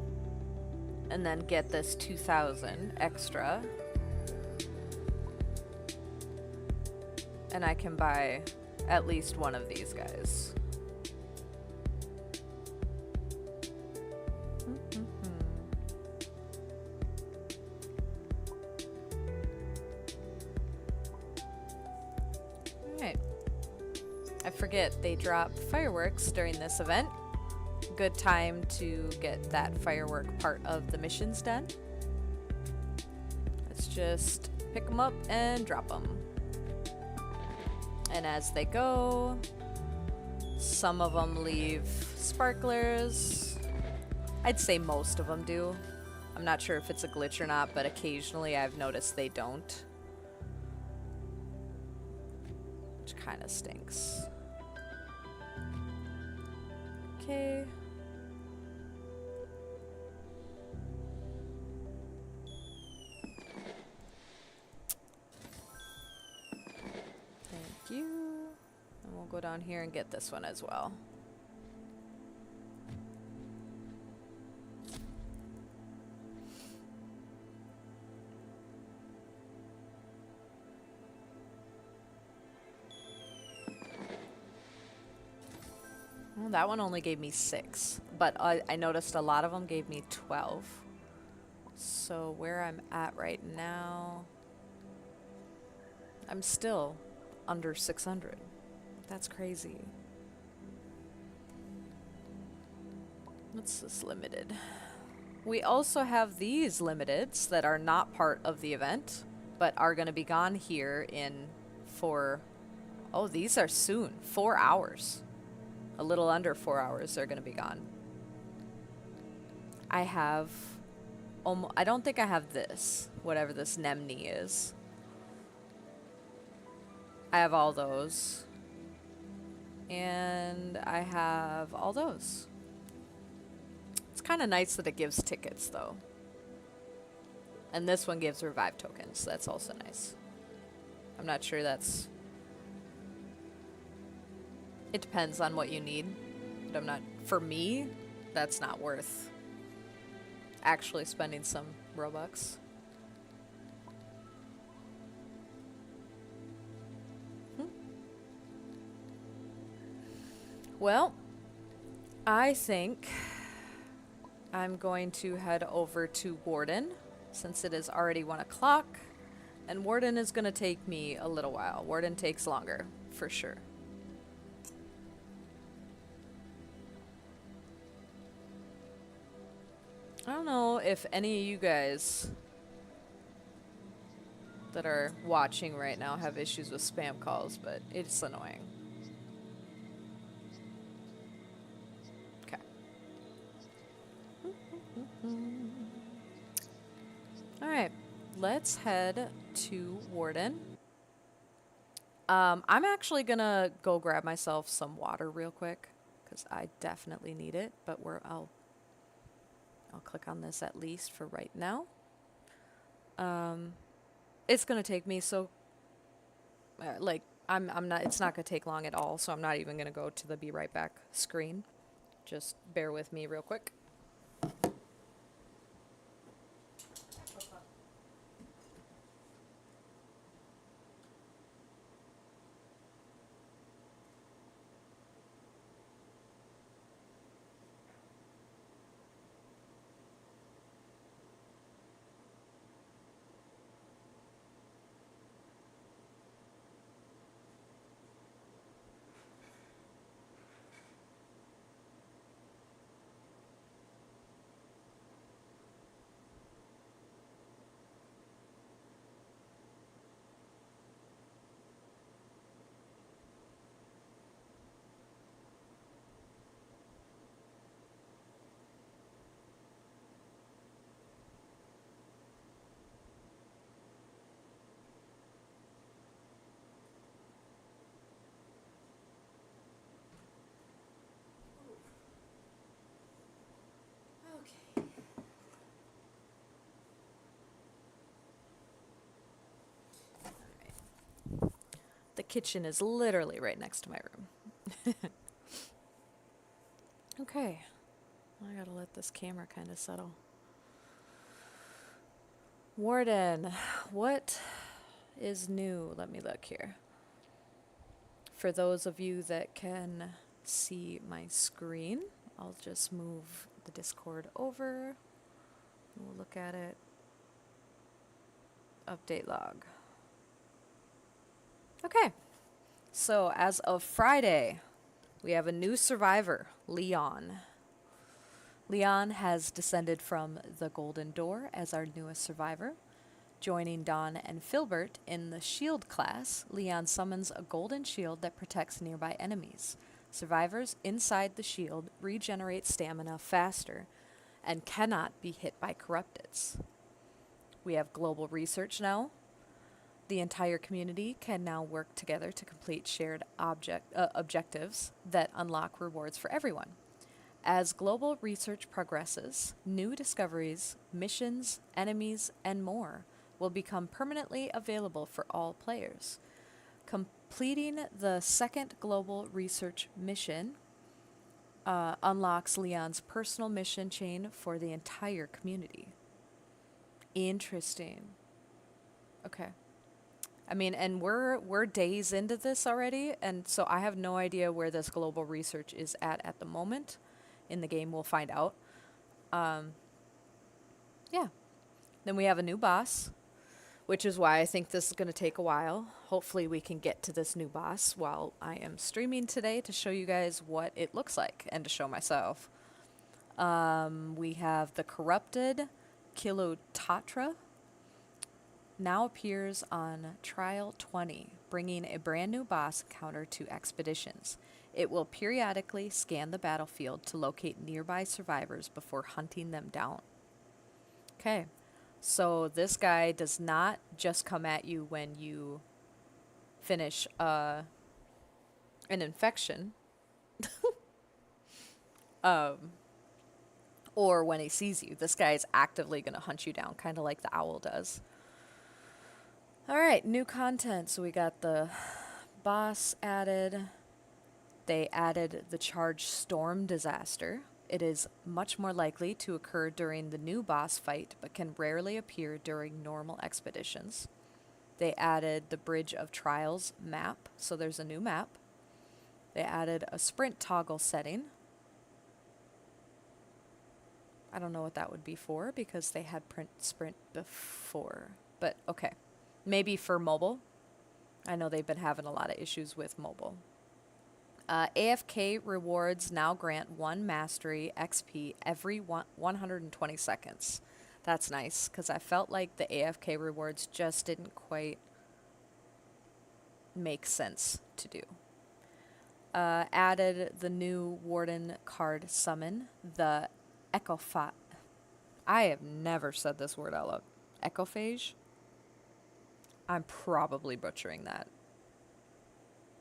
and then get this 2,000 extra, and I can buy at least one of these guys. Alright. I forget they drop fireworks during this event. Good time to get that firework part of the missions done. Let's just pick them up and drop them. And as they go, some of them leave sparklers. I'd say most of them do. I'm not sure if it's a glitch or not, but occasionally I've noticed they don't. kind of stinks. Okay. Thank you. And we'll go down here and get this one as well. Well, that one only gave me 6, but I noticed a lot of them gave me 12. So where I'm at right now, I'm still under 600. That's crazy. What's this limited? We also have these limiteds that are not part of the event, but are going to be gone here in oh, these are soon, 4 hours. A little under 4 hours they're going to be gone. I have, I don't think I have this, whatever this Nemni is. I have all those. And I have all those. It's kind of nice that it gives tickets, though. And this one gives revive tokens. That's also nice. I'm not sure that's... It depends on what you need. But I'm not... For me, that's not worth actually spending some Robux. Well, I think I'm going to head over to Warden, since it is already 1 o'clock, and Warden is going to take me a little while. Warden takes longer, for sure. I don't know if any of you guys that are watching right now have issues with spam calls, but it's annoying. Alright, let's head to Warden. I'm actually gonna go grab myself some water real quick, because I definitely need it, but I'll click on this at least for right now. It's gonna take me it's not gonna take long at all, so I'm not even gonna go to the be right back screen. Just bear with me real quick. The kitchen is literally right next to my room. Okay. I gotta let this camera kind of settle. Warden, what is new? Let me look here. For those of you that can see my screen, I'll just move the Discord over. We'll look at it. Update log. Okay, so as of Friday, we have a new survivor, Leon. Leon has descended from the Golden Door as our newest survivor. Joining Dawn and Filbert in the Shield class, Leon summons a golden shield that protects nearby enemies. Survivors inside the shield regenerate stamina faster and cannot be hit by corrupteds. We have global research now. The entire community can now work together to complete shared objectives that unlock rewards for everyone. As global research progresses, new discoveries, missions, enemies, and more will become permanently available for all players. Completing the second global research mission unlocks Leon's personal mission chain for the entire community. Interesting. Okay. I mean, and we're days into this already, and so I have no idea where this global research is at the moment. In the game, we'll find out. Yeah. Then we have a new boss, which is why I think this is going to take a while. Hopefully we can get to this new boss while I am streaming today to show you guys what it looks like and to show myself. We have the corrupted Kilotatra. Now appears on Trial 20, bringing a brand new boss encounter to expeditions. It will periodically scan the battlefield to locate nearby survivors before hunting them down. Okay, so this guy does not just come at you when you finish an infection, or when he sees you. This guy is actively going to hunt you down, kind of like the owl does. All right, new content. So we got the boss added. They added the charged storm disaster. It is much more likely to occur during the new boss fight, but can rarely appear during normal expeditions. They added the Bridge of Trials map, so there's a new map. They added a sprint toggle setting. I don't know what that would be for because they had sprint before, but okay. Maybe for mobile. I know they've been having a lot of issues with mobile. AFK rewards now grant 1 mastery XP every 120 seconds. That's nice, because I felt like the AFK rewards just didn't quite make sense to do. Added the new Warden card summon, the Echophage. I have never said this word out loud. Echophage? I'm probably butchering that.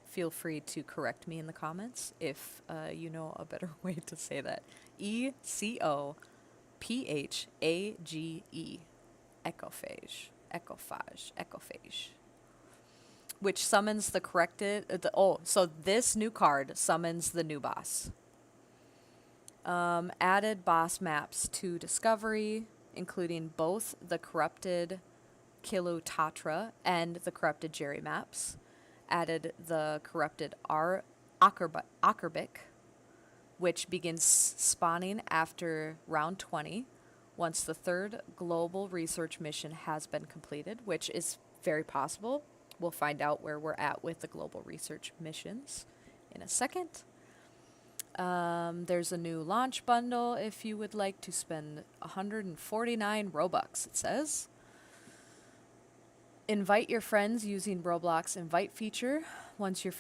Feel free to correct me in the comments if you know a better way to say that. Ecophage. Echophage. Echophage. Which summons the corrected... so this new card summons the new boss. Added boss maps to Discovery, including both the corrupted Kilotatra and the corrupted Jerry maps. Added the corrupted Akarbik, which begins spawning after round 20 once the third global research mission has been completed, which is very possible. We'll find out where we're at with the global research missions in a second. There's a new launch bundle if you would like to spend 149 Robux, it says. Invite your friends using Roblox invite feature. Once your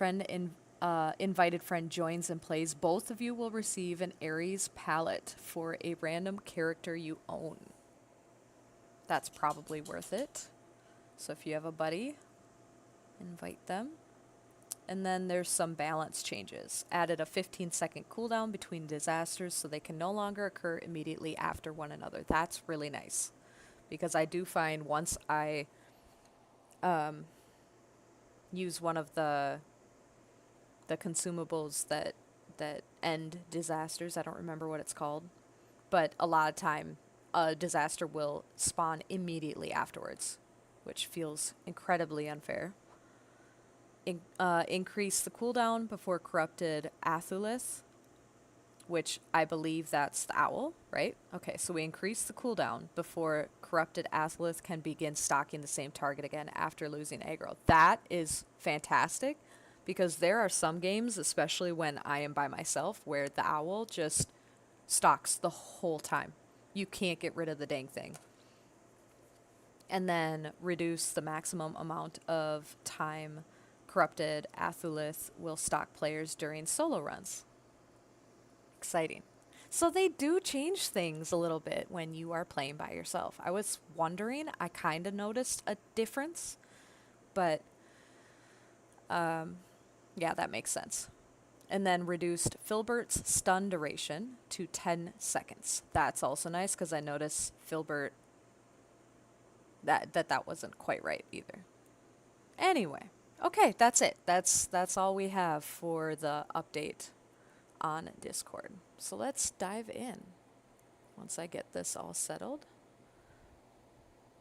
invited friend joins and plays, both of you will receive an Ares palette for a random character you own. That's probably worth it. So if you have a buddy, invite them. And then there's some balance changes. Added a 15-second cooldown between disasters so they can no longer occur immediately after one another. That's really nice. Because I do find once I use one of the consumables that end disasters. I don't remember what it's called, but a lot of time a disaster will spawn immediately afterwards, which feels incredibly unfair. Increase the cooldown before corrupted Athulith, which I believe that's the owl, right? Okay, so we increase the cooldown before corrupted Athulith can begin stalking the same target again after losing aggro. That is fantastic, because there are some games, especially when I am by myself, where the owl just stalks the whole time. You can't get rid of the dang thing. And then reduce the maximum amount of time corrupted Athulith will stalk players during solo runs. Exciting. So they do change things a little bit when you are playing by yourself. I was wondering, I kind of noticed a difference But yeah, that makes sense. And then reduced Filbert's stun duration to 10 seconds. That's also nice because I noticed Filbert that wasn't quite right either. Anyway, okay, that's it. That's all we have for the update on Discord. So let's dive in once I get this all settled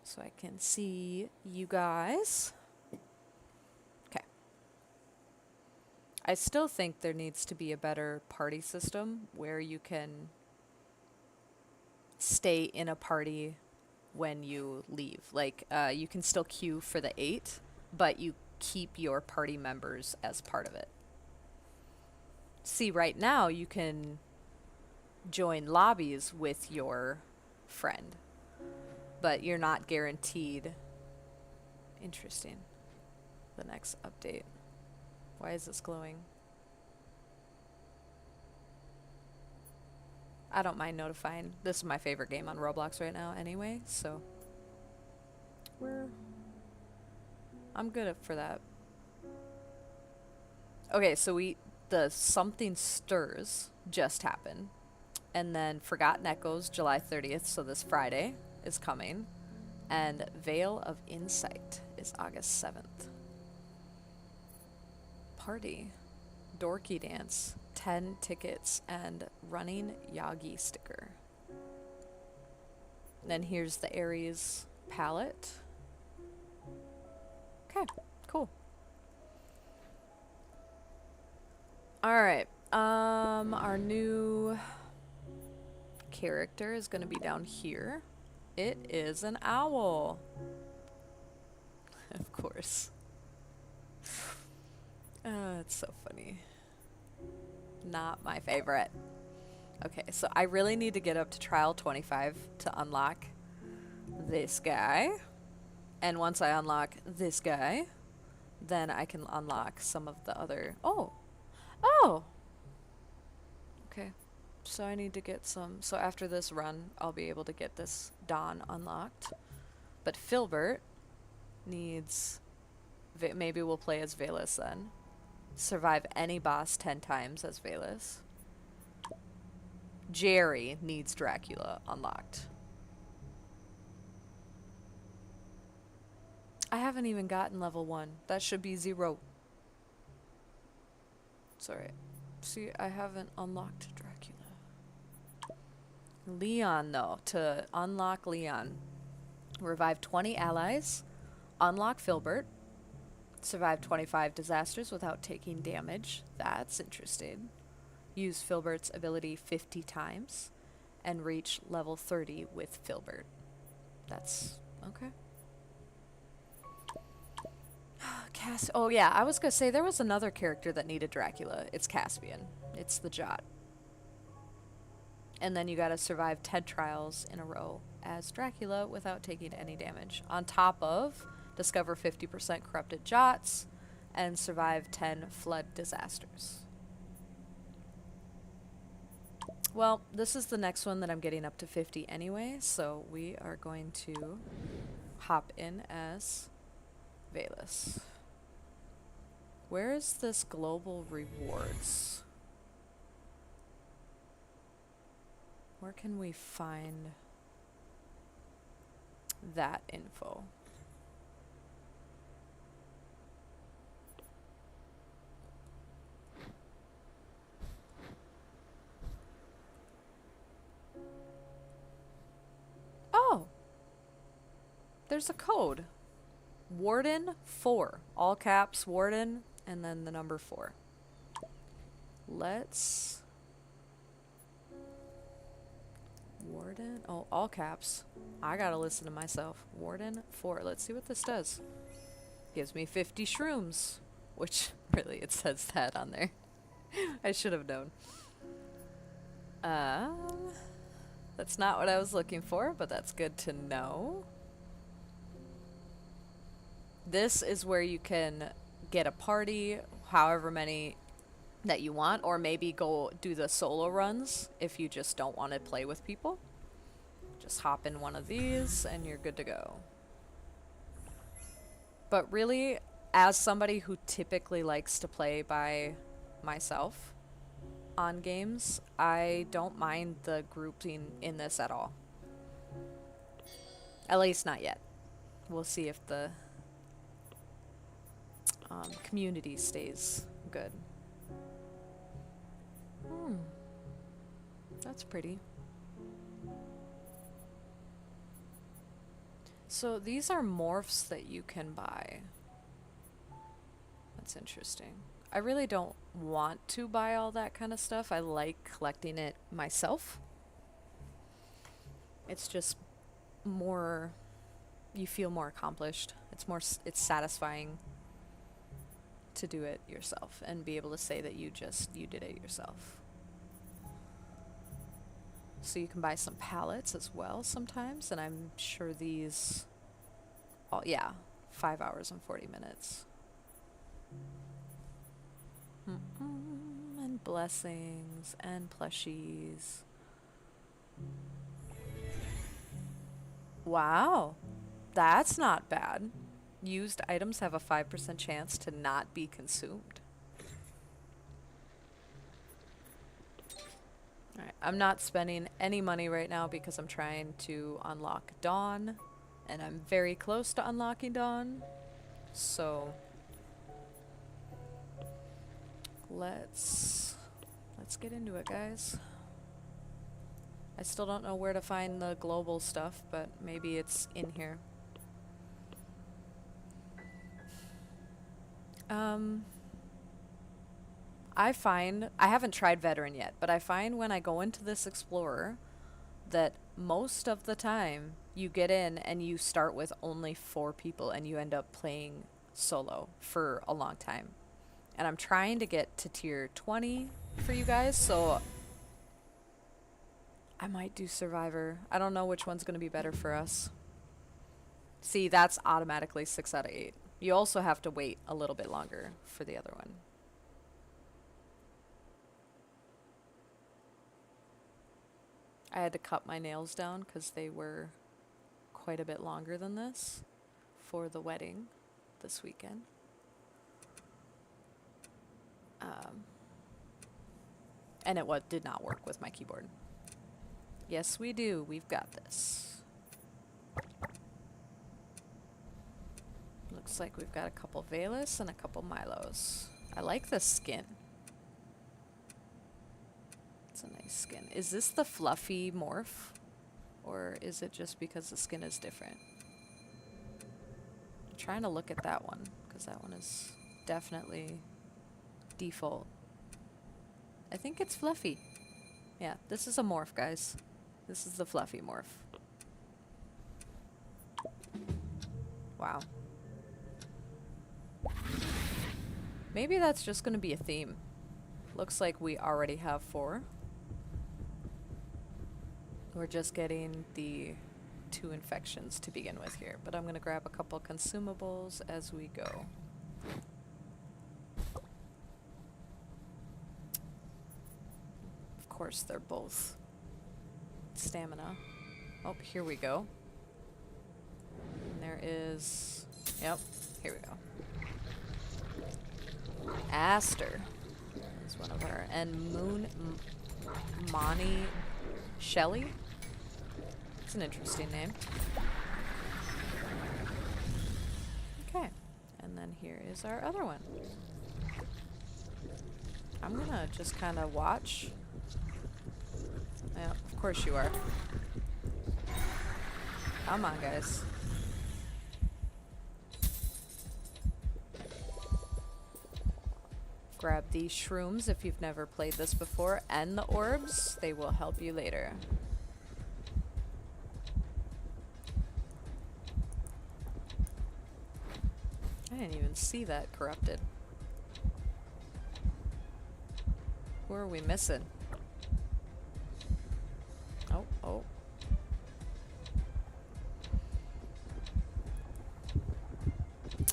so I can see you guys. Okay. I still think there needs to be a better party system where you can stay in a party when you leave. Like, you can still queue for the 8, but you keep your party members as part of it. See, right now you can join lobbies with your friend, but you're not guaranteed. Interesting. The next update. Why is this glowing? I don't mind notifying. This is my favorite game on Roblox right now anyway, so I'm good for that. Okay, so the Something Stirs just happened. And then Forgotten Echoes, July 30th, so this Friday is coming. And Veil of Insight is August 7th. Party. Dorky Dance. 10 tickets and Running Yagi sticker. And then here's the Aries palette. Okay, cool. Alright, our new character is going to be down here. It is an owl. Of course. It's so funny. Not my favorite. Okay, so I really need to get up to trial 25 to unlock this guy. And once I unlock this guy, then I can unlock some of the other... Oh! Okay. So I need to get some... So after this run, I'll be able to get this Dawn unlocked. But Filbert needs... Maybe we'll play as Valus then. Survive any boss 10 times as Valus. Jerry needs Dracula unlocked. I haven't even gotten level 1. That should be 0. Sorry. See, I haven't unlocked Dracula. Leon, though. To unlock Leon, revive 20 allies, unlock Filbert, survive 25 disasters without taking damage. That's interesting. Use Filbert's ability 50 times, and reach level 30 with Filbert. That's okay. Oh yeah, I was gonna say there was another character that needed Dracula. It's Caspian. It's the Jot. And then you gotta survive 10 trials in a row as Dracula without taking any damage. On top of discover 50% corrupted Jots and survive 10 flood disasters. Well, this is the next one that I'm getting up to 50 anyway, so we are going to hop in as Valus. Where is this global rewards? Where can we find that info? Oh! There's a code. Warden 4. All caps, Warden, and then the number 4. Let's... Warden? Oh, all caps. I gotta listen to myself. Warden 4. Let's see what this does. Gives me 50 shrooms. Which, really, it says that on there. I should have known. That's not what I was looking for, but that's good to know. This is where you can get a party, however many that you want, or maybe go do the solo runs if you just don't want to play with people. Just hop in one of these and you're good to go. But really, as somebody who typically likes to play by myself on games, I don't mind the grouping in this at all. At least not yet. We'll see if the community stays good. That's pretty. So these are morphs that you can buy. That's interesting. I really don't want to buy all that kind of stuff. I like collecting it myself. It's just more, you feel more accomplished. It's satisfying to do it yourself and be able to say that you did it yourself. So you can buy some pallets as well sometimes, and I'm sure these, oh yeah, 5 hours and 40 minutes. And blessings and plushies. Wow, that's not bad. Used items have a 5% chance to not be consumed. Alright, I'm not spending any money right now because I'm trying to unlock Dawn, and I'm very close to unlocking Dawn, so let's get into it, guys. I still don't know where to find the global stuff, but maybe it's in here. I haven't tried veteran yet, but I find when I go into this explorer that most of the time you get in and you start with only 4 people and you end up playing solo for a long time. And I'm trying to get to tier 20 for you guys, so I might do Survivor. I don't know which one's going to be better for us. See, that's automatically 6 out of 8. You also have to wait a little bit longer for the other one. I had to cut my nails down because they were quite a bit longer than this for the wedding this weekend. And it did not work with my keyboard. Yes, we do. We've got this. Looks like we've got a couple Valus and a couple Milos. I like the skin. It's a nice skin. Is this the fluffy morph? Or is it just because the skin is different? I'm trying to look at that one, because that one is definitely default. I think it's fluffy. Yeah, this is a morph, guys. This is the fluffy morph. Wow. Maybe that's just going to be a theme. Looks like we already have 4. We're just getting the 2 infections to begin with here. But I'm going to grab a couple consumables as we go. Of course, they're both stamina. Oh, here we go. And there is... Yep, here we go. Aster is one of our... And Moni Shelly? It's an interesting name. Okay. And then here is our other one. I'm gonna just kind of watch. Yeah, of course you are. Come on, guys. Grab these shrooms if you've never played this before, and the orbs. They will help you later. I didn't even see that corrupted. Who are we missing? Oh, oh.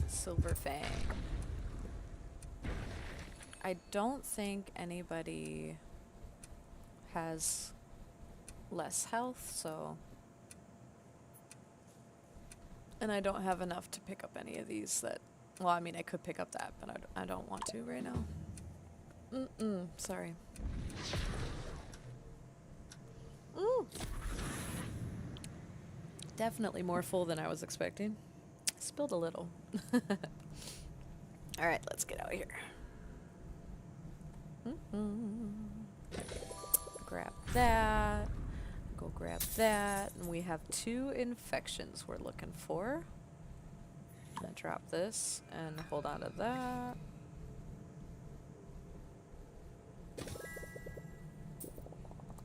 Silver Fang. I don't think anybody has less health, so And I don't have enough to pick up any of these that... Well, I mean, I could pick up that, but I don't want to right now. Sorry. Definitely more full than I was expecting. Spilled a little. Alright, let's get out of here. Grab that. Go grab that. And we have 2 infections we're looking for. Then drop this and hold on to that.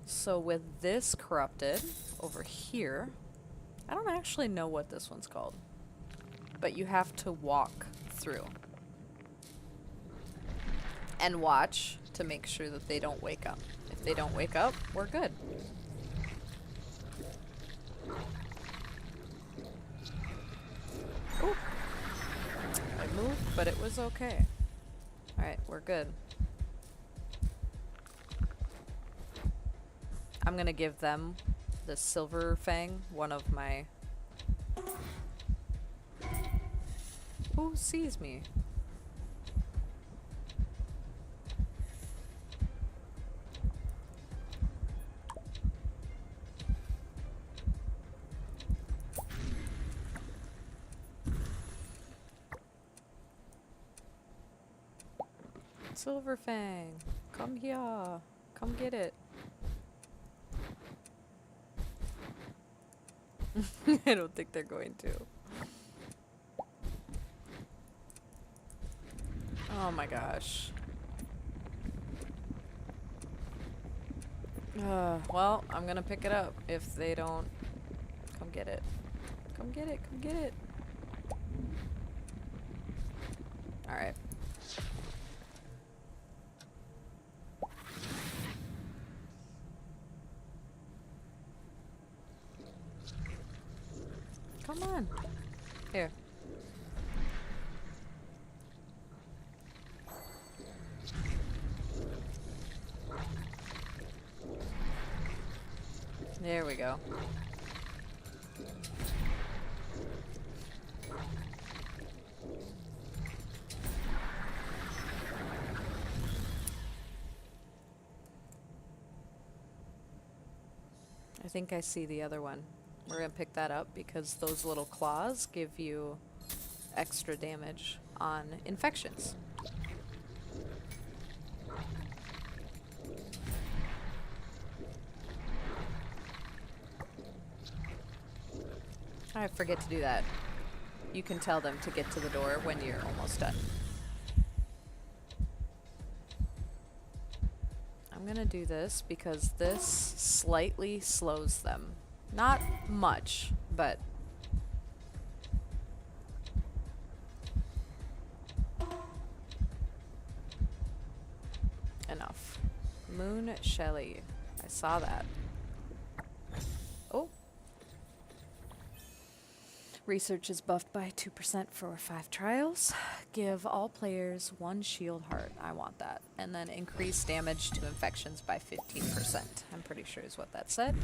So with this corrupted over here, I don't actually know what this one's called, but you have to walk through and watch to make sure that they don't wake up. If they don't wake up, we're good. Ooh. I moved, but it was okay. Alright, we're good. I'm gonna give them the silver fang, one of my... Who sees me? Silver fang, come here. Come get it. I don't think they're going to. Oh my gosh. Well, I'm gonna pick it up if they don't come get it. Come get it, come get it. Alright. Come on. Here. There we go. I think I see the other one. We're gonna pick that up because those little claws give you extra damage on infections. I forget to do that. You can tell them to get to the door when you're almost done. I'm gonna do this because this slightly slows them. Not much, but enough. Moon Shelly. I saw that. Oh. Research is buffed by 2% for 5 trials. Give all players 1 shield heart. I want that. And then increase damage to infections by 15%. I'm pretty sure is what that said.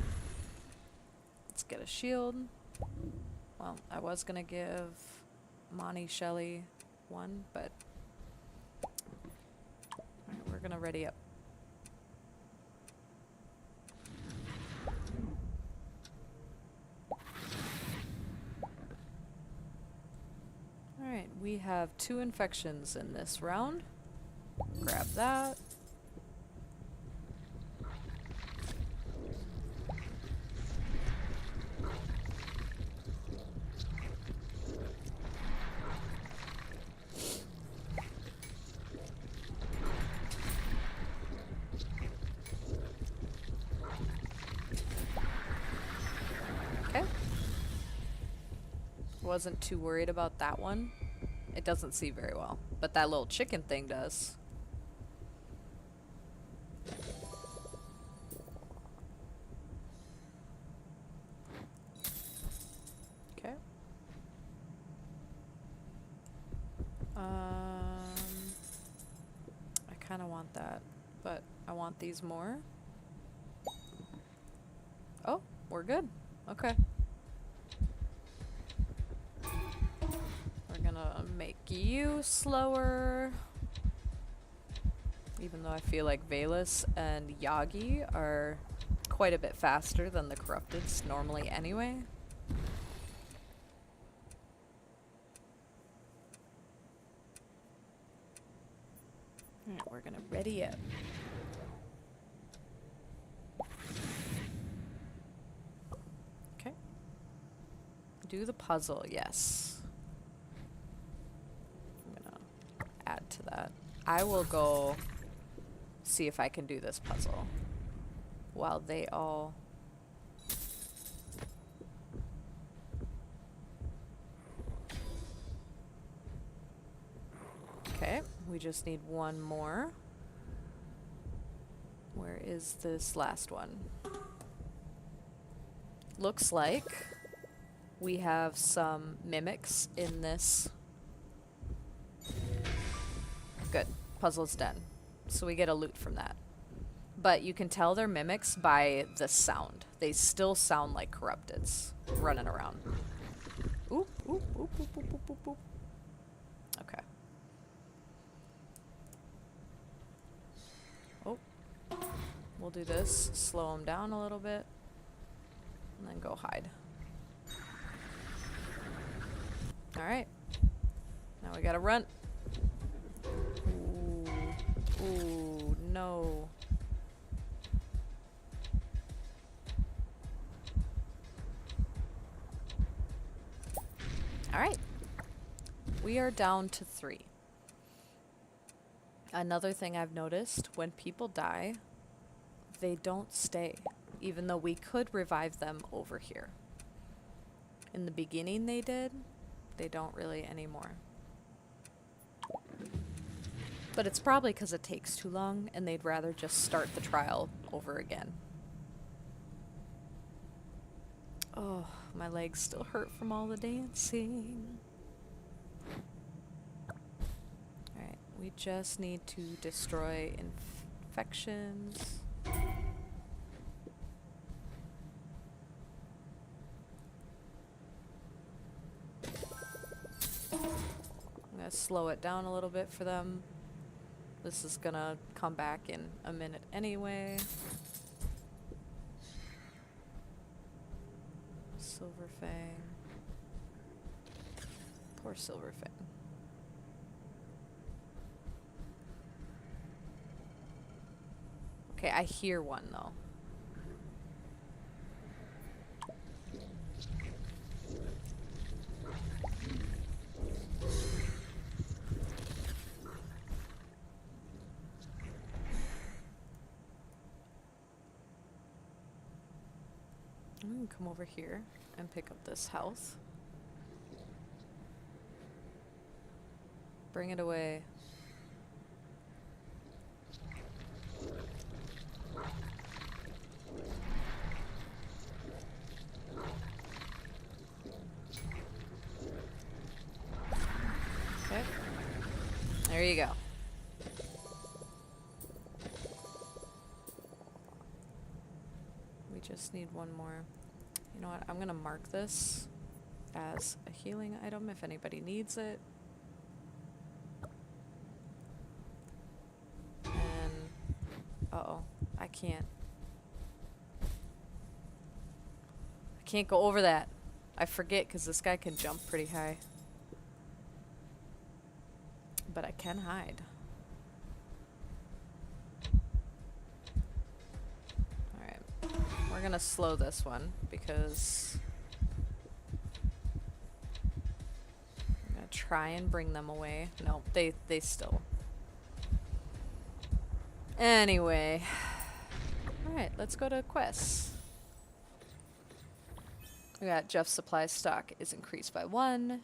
Let's get a shield. Well, I was gonna give Monty Shelley 1, but alright, we're gonna ready up. Alright, we have 2 infections in this round. Grab that. Wasn't too worried about that one. It doesn't see very well, but that little chicken thing does. Okay. I kind of want that, but I want these more. Oh, we're good. Okay. make you slower. Even though I feel like Valus and Yagi are quite a bit faster than the Corrupteds normally anyway. Alright, we're gonna ready up. Okay. Do the puzzle, yes. I'm gonna add to that. I will go see if I can do this puzzle while they all... Okay, we just need one more. Where is this last one? Looks like we have some mimics in this. Good. Puzzle's done. So we get a loot from that. But you can tell they're mimics by the sound. They still sound like Corrupteds running around. Oop, oop, oop, oop, oop, oop, oop, oop. Okay. Oh. We'll do this. Slow them down a little bit. And then go hide. Alright. Now we gotta run. Ooh. Ooh, no. Alright. We are down to 3. Another thing I've noticed, when people die, they don't stay, even though we could revive them over here. In the beginning they did, they don't really anymore. But it's probably because it takes too long and they'd rather just start the trial over again. Oh, my legs still hurt from all the dancing. Alright, we just need to destroy infections. I'm gonna slow it down a little bit for them. This is gonna come back in a minute anyway. Silver Fang. Poor Silver Fang. Okay, I hear one though. I'm gonna come over here and pick up this health. Bring it away. Okay. There you go. We just need one more. You know what? I'm gonna mark this as a healing item if anybody needs it. And uh-oh, I can't go over that. I forget because this guy can jump pretty high. But I can hide. We're gonna slow this one because I'm gonna try and bring them away. No, they still. Anyway. Alright, let's go to quests. We got Jeff's supply stock is increased by 1,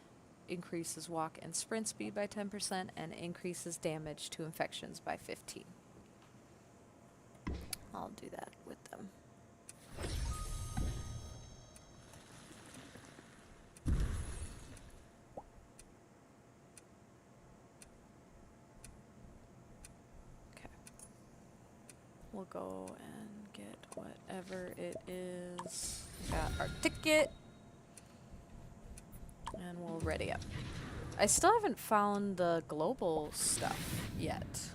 increases walk and sprint speed by 10%, and increases damage to infections by 15. I'll do that with them. We'll go and get whatever it is. Got our ticket. And we'll ready up. I still haven't found the global stuff yet.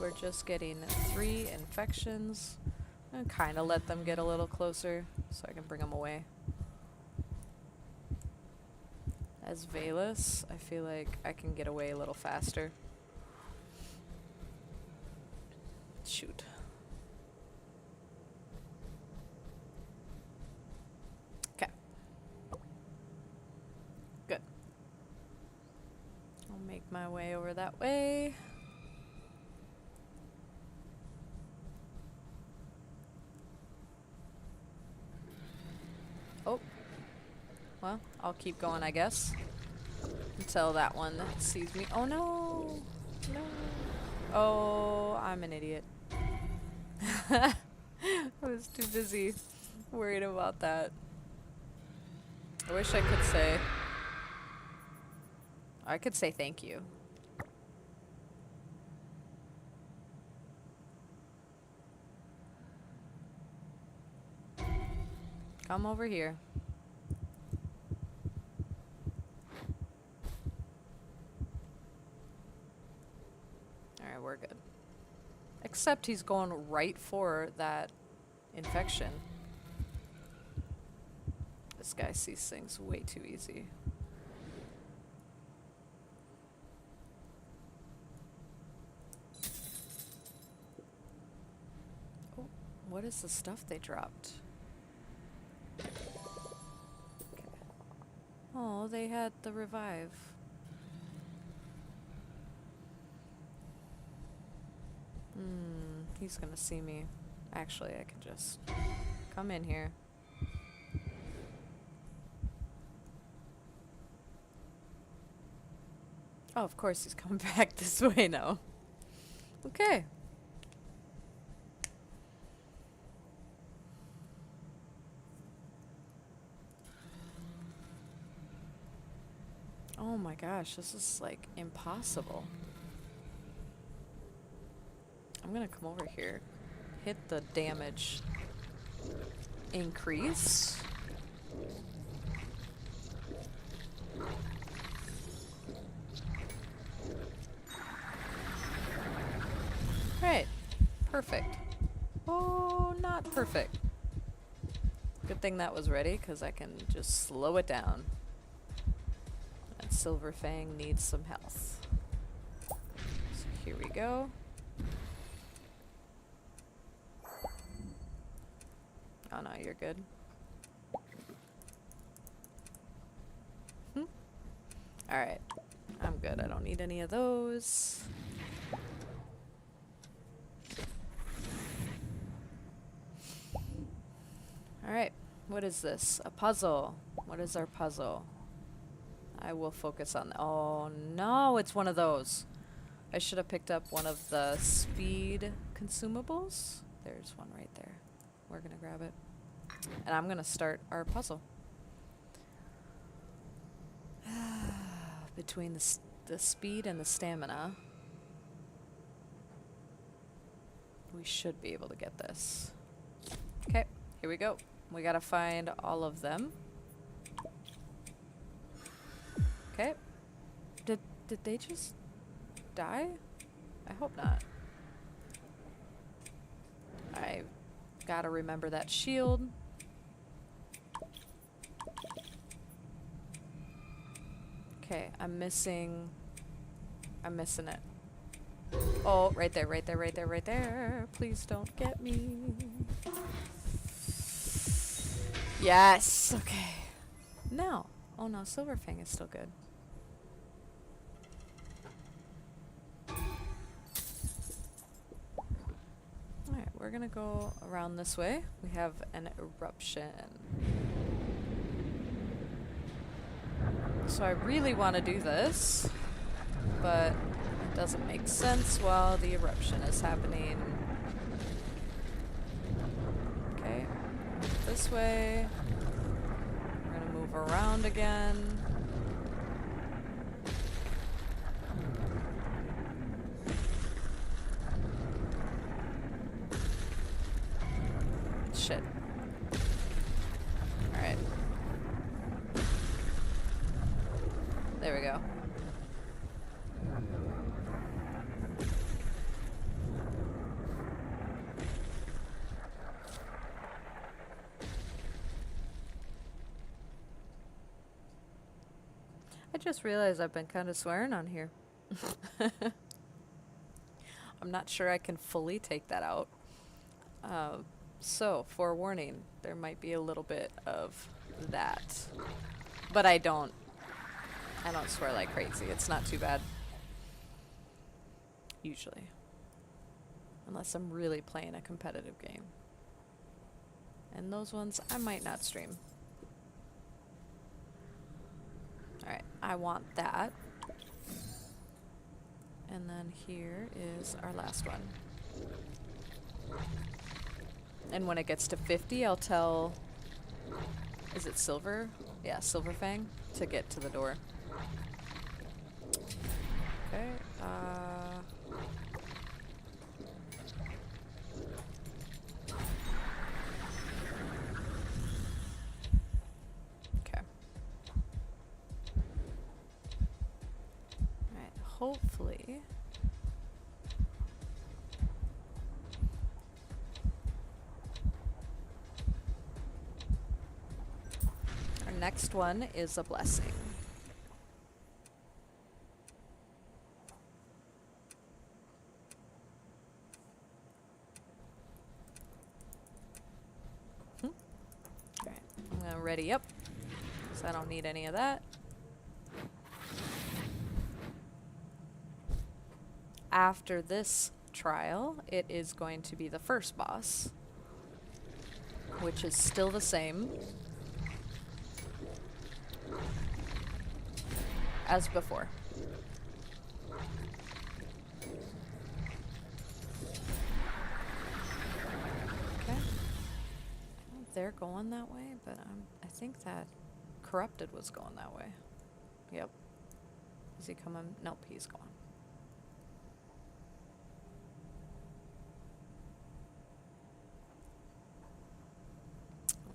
We're just getting 3 infections. I'm gonna kind of let them get a little closer so I can bring them away. As Valus, I feel like I can get away a little faster. Shoot. Okay. Good. I'll make my way over that way. Oh. Well, I'll keep going, I guess. Until that one sees me. Oh no! No. Oh, I'm an idiot. I was too busy worried about that. I wish I could say... I could say thank you. Come over here. Alright, we're good. Except he's going right for that infection. This guy sees things way too easy. Oh, what is the stuff they dropped? Okay. Oh, they had the revive. He's gonna see me. Actually, I can just come in here. Oh, of course he's coming back this way now. Okay. Oh my gosh, this is like impossible. I'm gonna come over here, hit the damage increase. Right, perfect. Oh, not perfect. Good thing that was ready, because I can just slow it down. And Silver Fang needs some health. So here we go. Oh no, you're good. Alright. I'm good. I don't need any of those. Alright. What is this? A puzzle. What is our puzzle? I will focus on... Oh no, it's one of those. I should have picked up one of the speed consumables. There's one right there. We're gonna grab it. And I'm gonna start our puzzle. Between the speed and the stamina, we should be able to get this. Okay, here we go. We gotta find all of them. Okay. Did they just die? I hope not. I gotta remember that shield. Okay, I'm missing it. Oh, right there, right there, right there, right there. Please don't get me. Yes, okay. No. Oh no, Silver Fang is still good. Alright, we're gonna go around this way. We have an eruption. So I really want to do this, but it doesn't make sense while the eruption is happening. Okay, this way. We're gonna move around again. There we go. I just realized I've been kind of swearing on here. I'm not sure I can fully take that out. So, forewarning, there might be a little bit of that. But I don't swear like crazy. It's not too bad. Usually. Unless I'm really playing a competitive game. And those ones I might not stream. Alright, I want that. And then here is our last one. And when it gets to 50, I'll tell... Is it Silver? Yeah, Silver Fang to get to the door. Okay, okay. Alright, hopefully... Our next one is a blessing. Alright, I'm gonna ready up, so I don't need any of that. After this trial, it is going to be the first boss, which is still the same as before. Okay. Well, they're going that way, but I think that Corrupted was going that way. Yep. Is he coming? Nope, he's gone.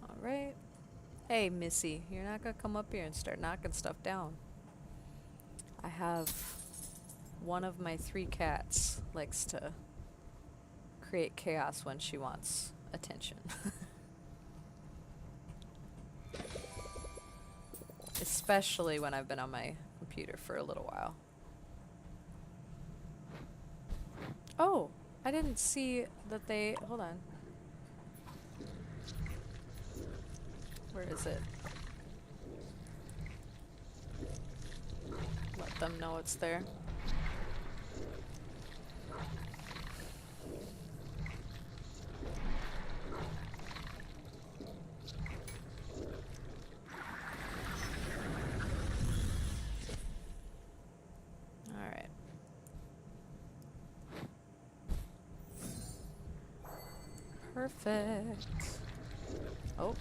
Alright. Hey, Missy, you're not gonna come up here and start knocking stuff down. I have one of my 3 cats likes to create chaos when she wants attention. Especially when I've been on my computer for a little while. Oh, I didn't see that they... Hold on. Where is it? Let them know it's there. Alright. Perfect. Oh.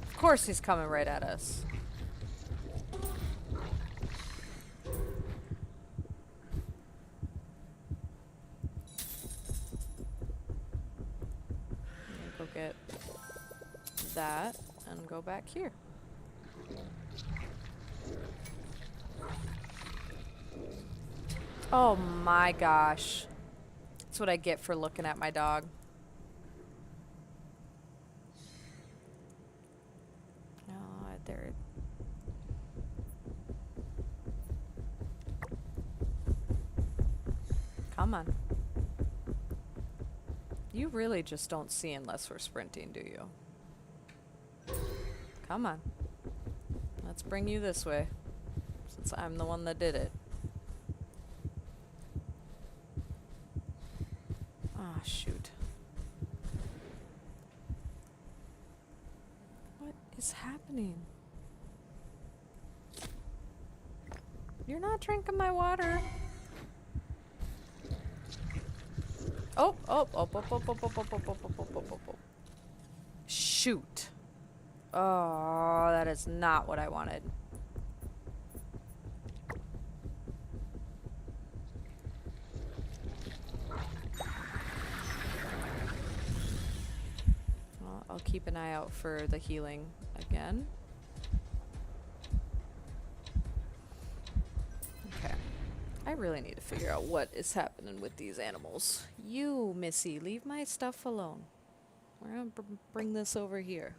Of course he's coming right at us. Go get that and go back here. Oh my gosh. That's what I get for looking at my dog. There. Come on. You really just don't see unless we're sprinting, do you? Come on. Let's bring you this way, since I'm the one that did it. Ah, shoot. What is happening? You're not drinking my water. Oh, oh, oh, oh, oh, oh, oh, oh, oh, oh, oh, oh, oh. Shoot. Oh, that is not what I wanted. Well, I'll keep an eye out for the healing again. I really need to figure out what is happening with these animals. You, Missy, leave my stuff alone. We're gonna bring this over here.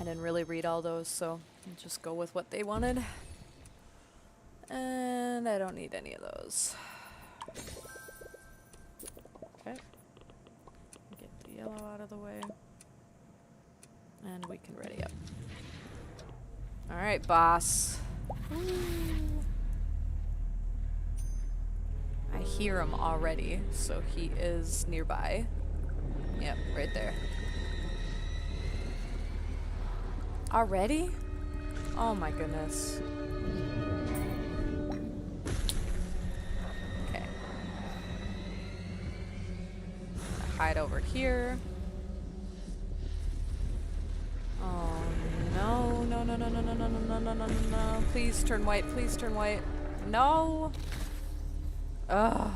I didn't really read all those, so I'll just go with what they wanted. And I don't need any of those. Okay. Get the yellow out of the way. And we can ready up. Alright, boss. I hear him already, so he is nearby. Yep, right there. Already? Oh my goodness. Okay. Hide over here. Oh no, no, no, no, no, no, no, no, no, no, no, no. Please turn white, please turn white. No! Ugh.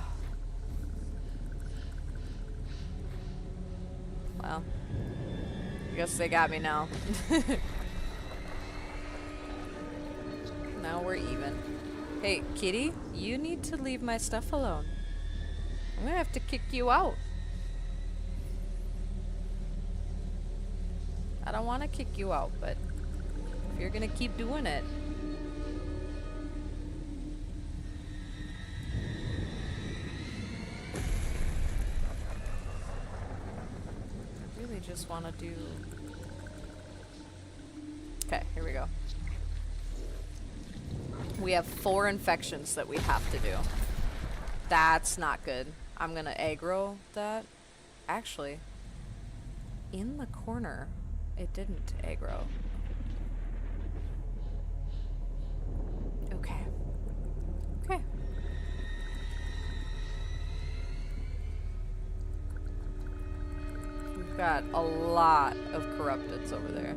Well. I guess they got me now. Now we're even. Hey, kitty, you need to leave my stuff alone. I'm gonna have to kick you out. I don't want to kick you out, but if you're gonna keep doing it. I really just want to do... Okay, here we go. We have 4 infections that we have to do. That's not good. I'm gonna aggro that. Actually, in the corner, it didn't aggro. Okay. Okay. We've got a lot of corrupteds over there.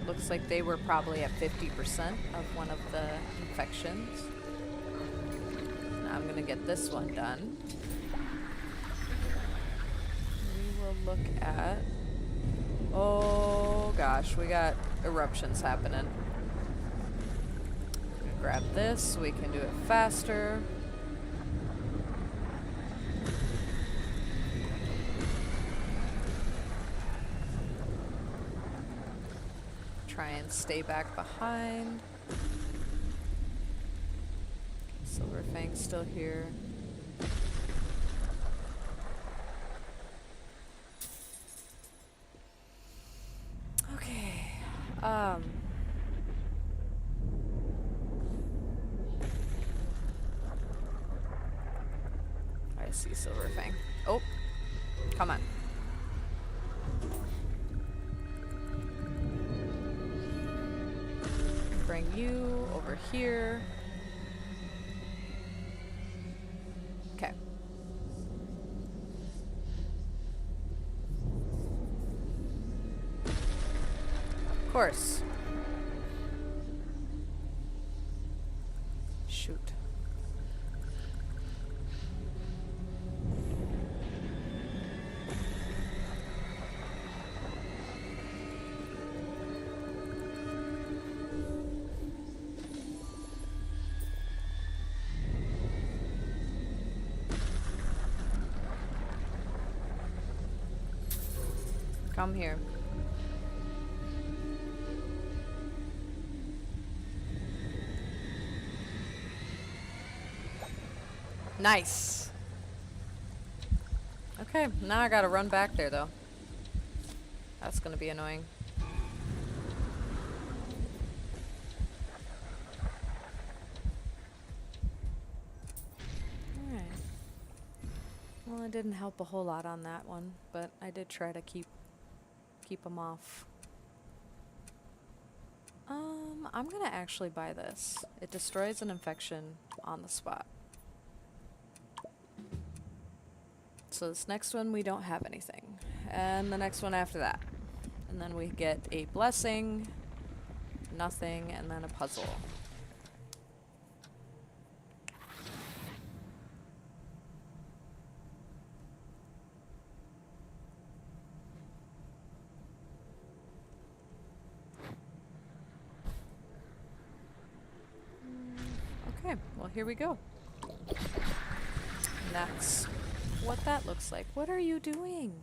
Looks like they were probably at 50% of one of the infections. Now I'm gonna get this one done. We will look at... Oh gosh, we got eruptions happening. Grab this so we can do it faster. Try and stay back behind. Silverfang's still here. Okay. I see Silverfang. Oh, come on. Bring you over here. Okay. Of course. Shoot. Come here. Nice. Okay, now I gotta run back there though. That's gonna be annoying. Alright. Well, it didn't help a whole lot on that one, but I did try to keep them off. I'm gonna actually buy this. It destroys an infection on the spot. So this next one, we don't have anything. And the next one after that. And then we get a blessing, nothing, and then a puzzle. Okay, well here we go. And that's what that looks like. What are you doing?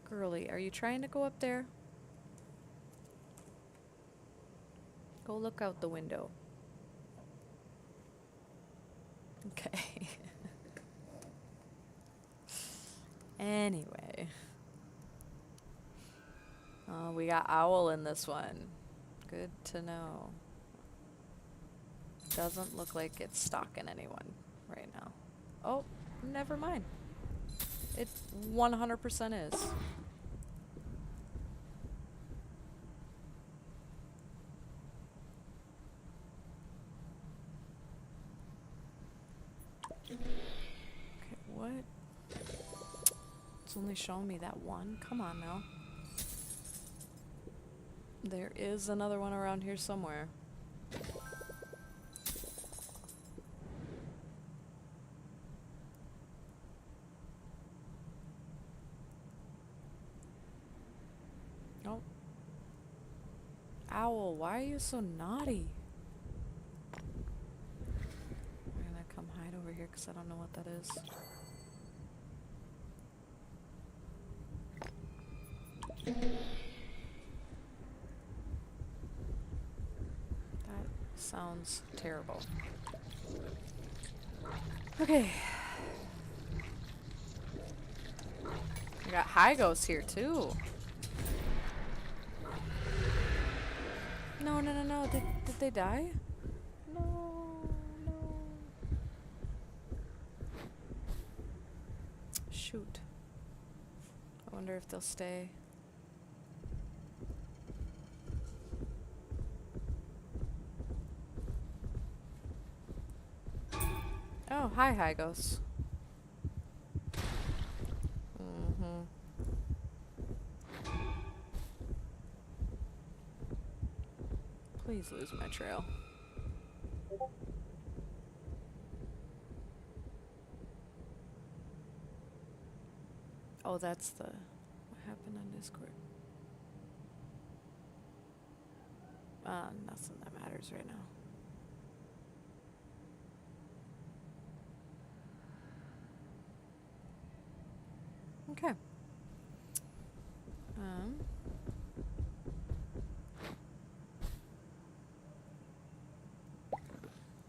Girly, are you trying to go up there? Go look out the window. Okay. Anyway. We got owl in this one. Good to know. Doesn't look like it's stalking anyone right now. Oh, never mind. It 100% is. Okay, what? It's only showing me that one. Come on now. There is another one around here somewhere. Oh. Owl, why are you so naughty? I'm gonna come hide over here because I don't know what that is. That sounds terrible. Okay. We got high ghosts here too. No, no, no, no. Did they die? No, no. Shoot. I wonder if they'll stay. Oh, hi, ghosts. Please lose my trail. Oh, that's the... What happened on Discord? Nothing that matters right now. Okay.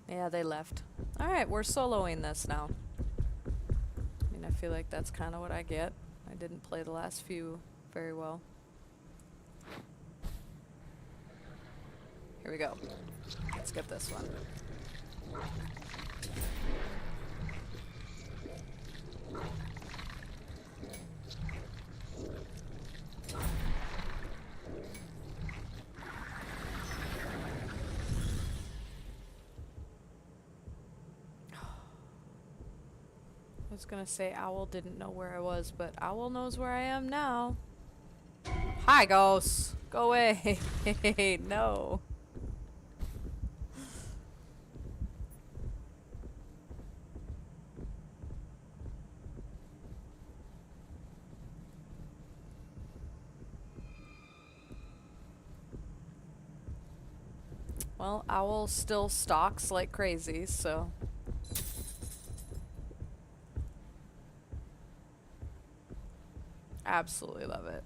Yeah, they left. Alright, we're soloing this now. I mean, I feel like that's kind of what I get. I didn't play the last few very well. Here we go. Let's get this one. I was gonna say Owl didn't know where I was, but Owl knows where I am now. Hi, ghosts! Go away! No. Well, Owl still stalks like crazy, so... Absolutely love it.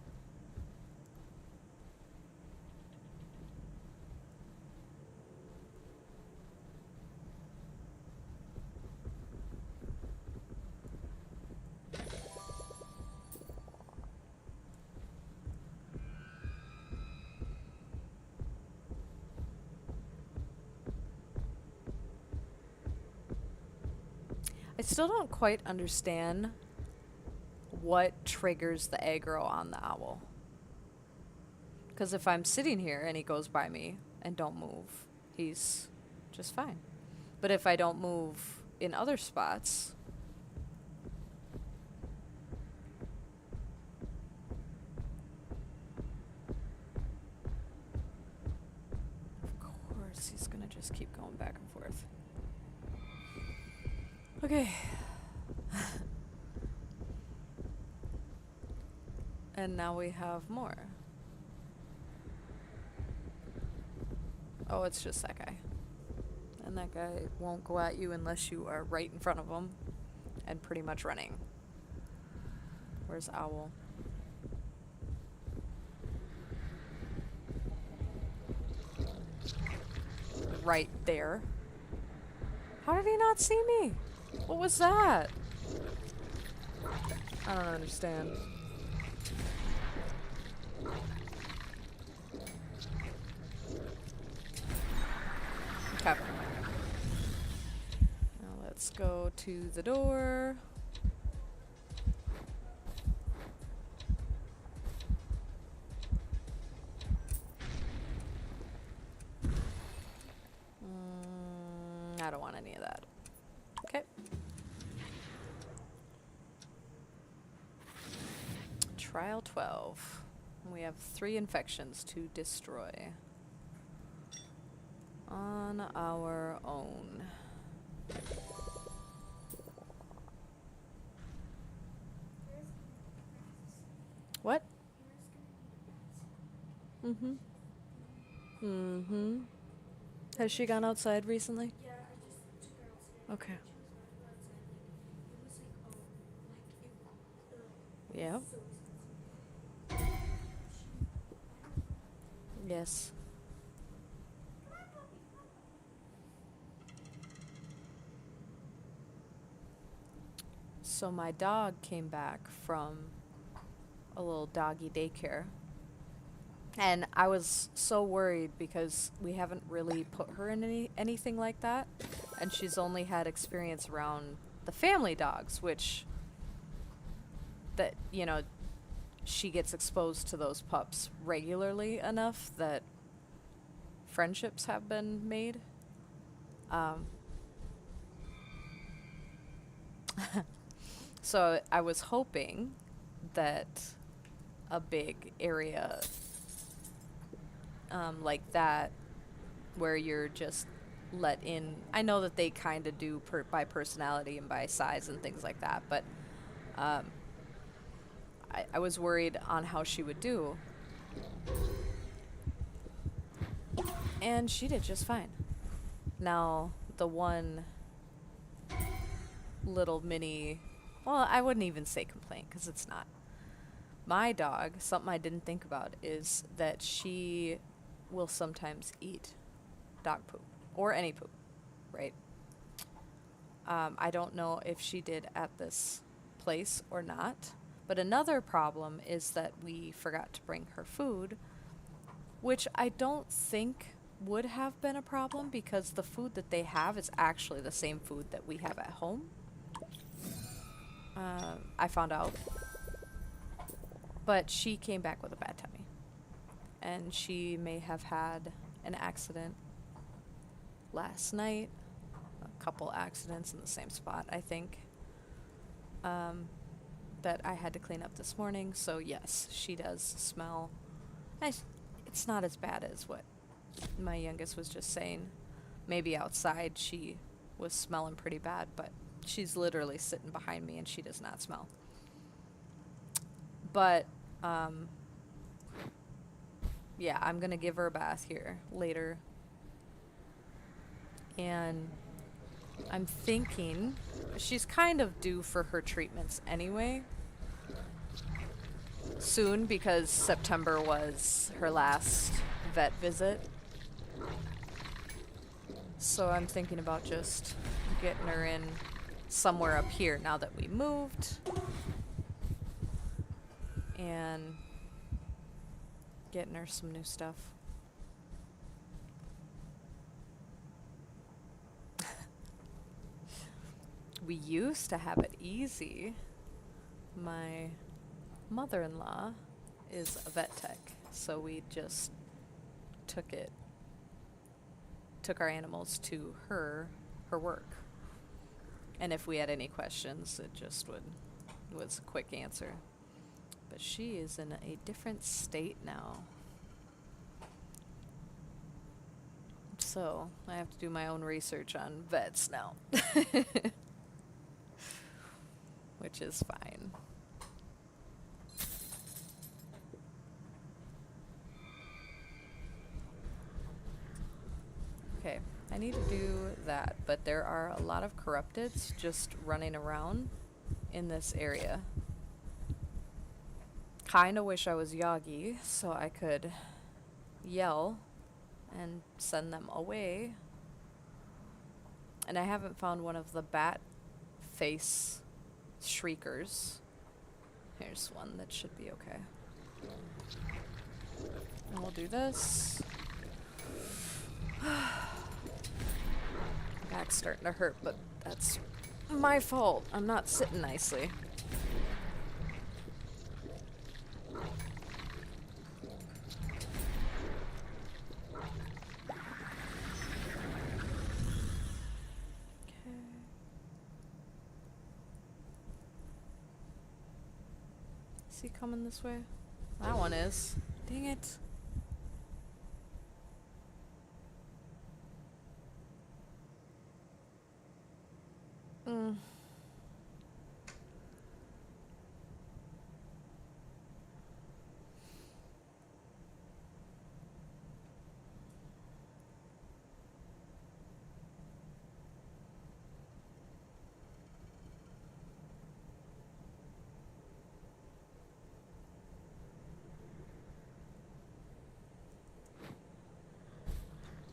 I still don't quite understand what triggers the aggro on the owl. Because if I'm sitting here and he goes by me and don't move, he's just fine. But if I don't move in other spots, of course he's gonna just keep going back and forth. Okay. And now we have more. Oh, it's just that guy. And that guy won't go at you unless you are right in front of him and pretty much running. Where's Owl? Right there. How did he not see me? What was that? I don't understand. Okay. Now let's go to the door. I don't want any of that. Okay. Trial 12. We have 3 infections to destroy. On our own. What? Mm-hmm. Mm-hmm. Has she gone outside recently? Yeah, I just took her outside. Okay. It was like, Yep. so Yes. So my dog came back from a little doggy daycare. And I was so worried because we haven't really put her in anything like that. And she's only had experience around the family dogs, which that, you know, she gets exposed to those pups regularly enough that friendships have been made. So I was hoping that a big area like that, where you're just let in. I know that they kind of do by personality and by size and things like that, but I was worried on how she would do. And she did just fine. Now, the one little mini, well, I wouldn't even say complaint because it's not. My dog, something I didn't think about is that she will sometimes eat dog poop or any poop, right? I don't know if she did at this place or not, but another problem is that we forgot to bring her food, which I don't think would have been a problem because the food that they have is actually the same food that we have at home. I found out. But she came back with a bad tummy. And she may have had an accident last night. A couple accidents in the same spot, I think. That I had to clean up this morning. So yes, she does smell. It's not as bad as what my youngest was just saying. Maybe outside she was smelling pretty bad, but she's literally sitting behind me and she does not smell. But yeah, I'm gonna give her a bath here later. And I'm thinking she's kind of due for her treatments anyway soon because September was her last vet visit. So I'm thinking about just getting her in somewhere up here now that we moved. And getting her some new stuff. We used to have it easy. My mother-in-law is a vet tech, so we just took our animals to her work. And if we had any questions, it just was a quick answer. But she is in a different state now. So I have to do my own research on vets now. Which is fine. Okay, I need to do that, but there are a lot of corrupteds just running around in this area. Kinda wish I was Yagi so I could yell and send them away. And I haven't found one of the bat face shriekers. Here's one that should be okay. And we'll do this. Back's starting to hurt, but that's my fault. I'm not sitting nicely. Is he coming this way? That one is. Dang it.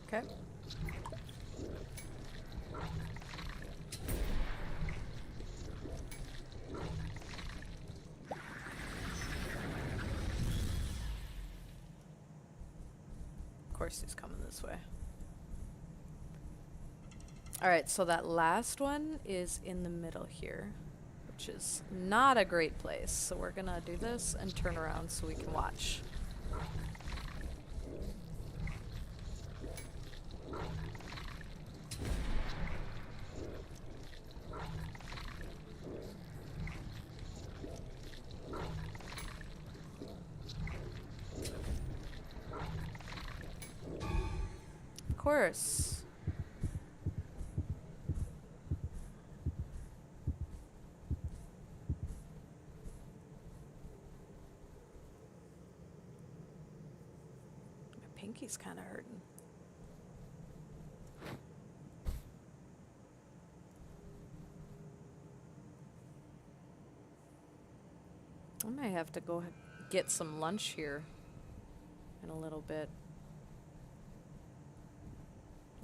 Okay. Of course he's coming this way. Alright, so that last one is in the middle here, which is not a great place. So we're gonna do this and turn around so we can watch. Of course. My pinky's kind of hurting. I might have to go get some lunch here in a little bit.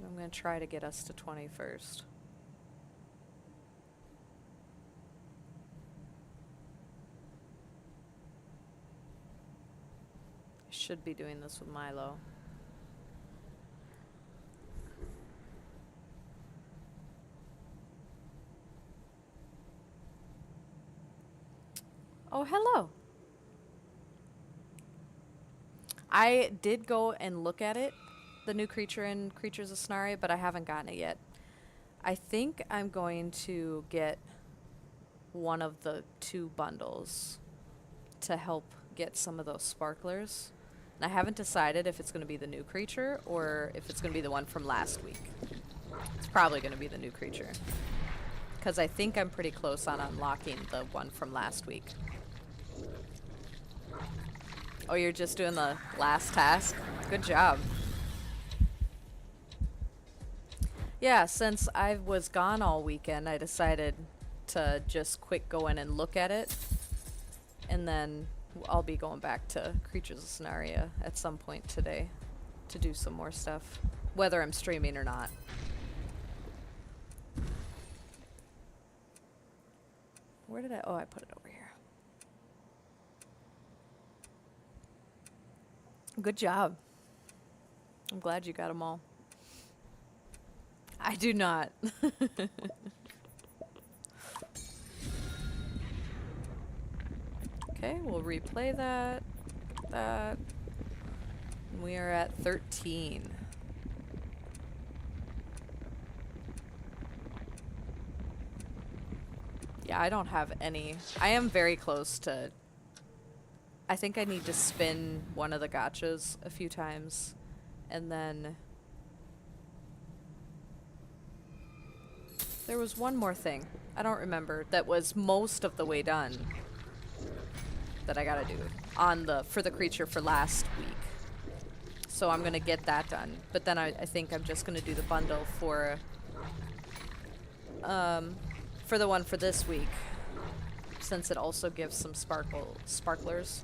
I'm going to try to get us to 20 first. I should be doing this with Milo. Oh, hello. I did go and look at it, the new creature in Creatures of Sonaria, but I haven't gotten it yet. I think I'm going to get one of the 2 bundles to help get some of those sparklers. And I haven't decided if it's going to be the new creature or if it's going to be the one from last week. It's probably going to be the new creature, because I think I'm pretty close on unlocking the one from last week. Oh, you're just doing the last task? Good job. Yeah, since I was gone all weekend, I decided to just quick go in and look at it. And then I'll be going back to Creatures of Sonaria at some point today to do some more stuff, whether I'm streaming or not. Where did oh, I put it over here. Good job. I'm glad you got them all. I do not. Okay, we'll replay that. that. We are at 13. Yeah, I don't have any. I am very close to... I think I need to spin one of the gachas a few times. And then... There was one more thing. I don't remember. That was most of the way done. That I gotta do. For the creature for last week. So I'm gonna get that done. But then I think I'm just gonna do the bundle for the one for this week. Since it also gives some sparklers.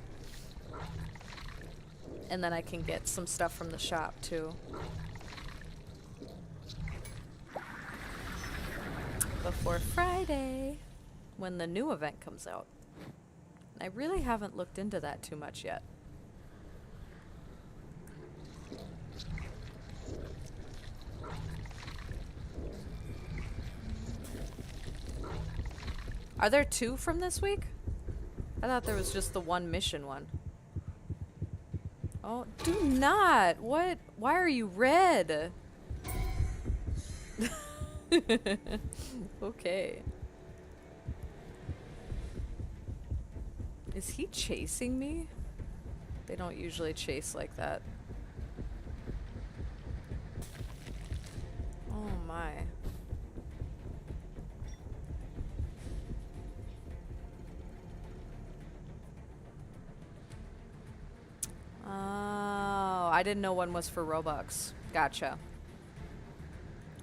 And then I can get some stuff from the shop too. Before Friday, when the new event comes out. I really haven't looked into that too much yet. Are there 2 from this week? I thought there was just the one mission one. Oh, do not! What? Why are you red? Okay. Is he chasing me? They don't usually chase like that. Oh my. Oh, I didn't know one was for Robux. Gotcha.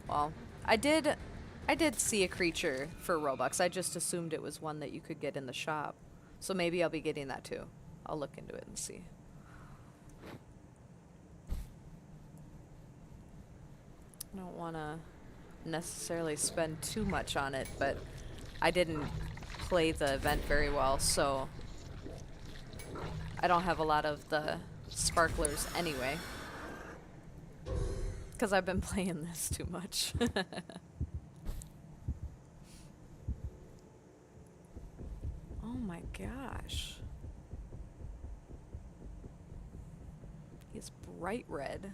Well, I did see a creature for Robux. I just assumed it was one that you could get in the shop. So maybe I'll be getting that too. I'll look into it and see. I don't want to necessarily spend too much on it, but I didn't play the event very well, so I don't have a lot of the sparklers anyway. Because I've been playing this too much. Oh my gosh. He's bright red.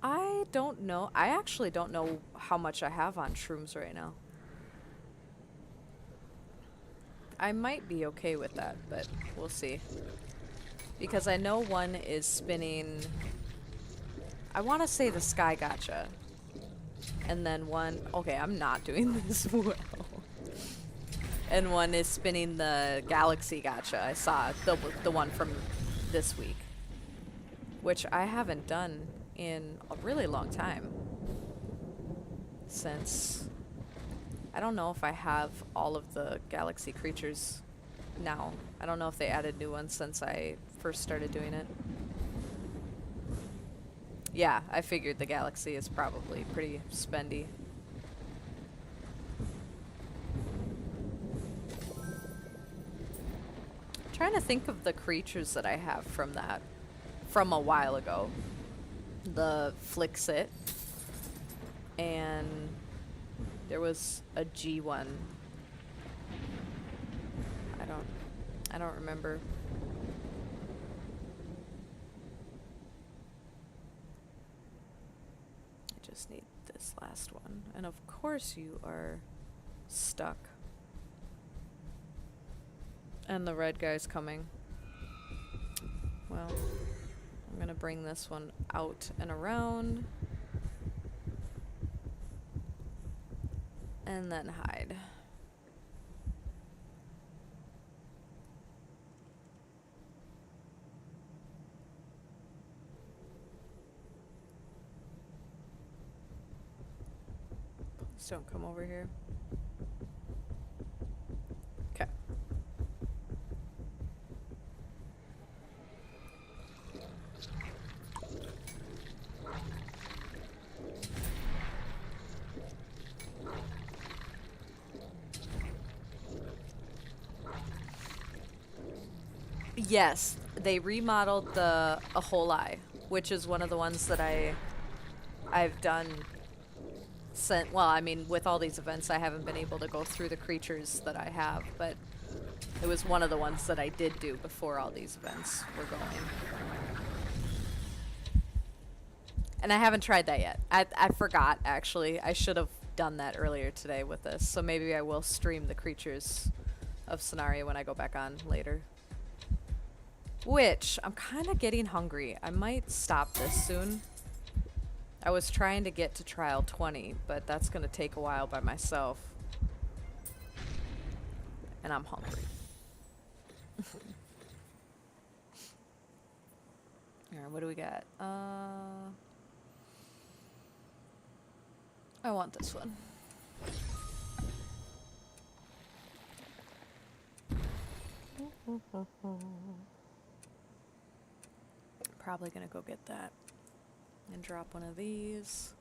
I don't know. I actually don't know how much I have on shrooms right now. I might be okay with that, but we'll see. Because I know one is spinning... I want to say the Sky Gacha. And then one... Okay, I'm not doing this well. And one is spinning the Galaxy Gacha. I saw the one from this week. Which I haven't done in a really long time. Since... I don't know if I have all of the Galaxy creatures now. I don't know if they added new ones since I first started doing it. Yeah, I figured the Galaxy is probably pretty spendy. Trying to think of the creatures that I have from that from a while ago. The Flixit. And there was a G one. I don't remember. I just need this last one. And of course you are stuck. And the red guy's coming. Well, I'm gonna bring this one out and around. And then hide. Please don't come over here. Okay. Yes, they remodeled the A Whole Eye, which is one of the ones that I've done Well, I mean, with all these events, I haven't been able to go through the creatures that I have, but it was one of the ones that I did do before all these events were going. And I haven't tried that yet. I forgot, actually. I should have done that earlier today with this, so maybe I will stream the Creatures of Sonaria when I go back on later. Which, I'm kind of getting hungry. I might stop this soon. I was trying to get to trial 20, but that's going to take a while by myself. And I'm hungry. Alright, what do we got? I want this one. Probably gonna go get that and drop one of these.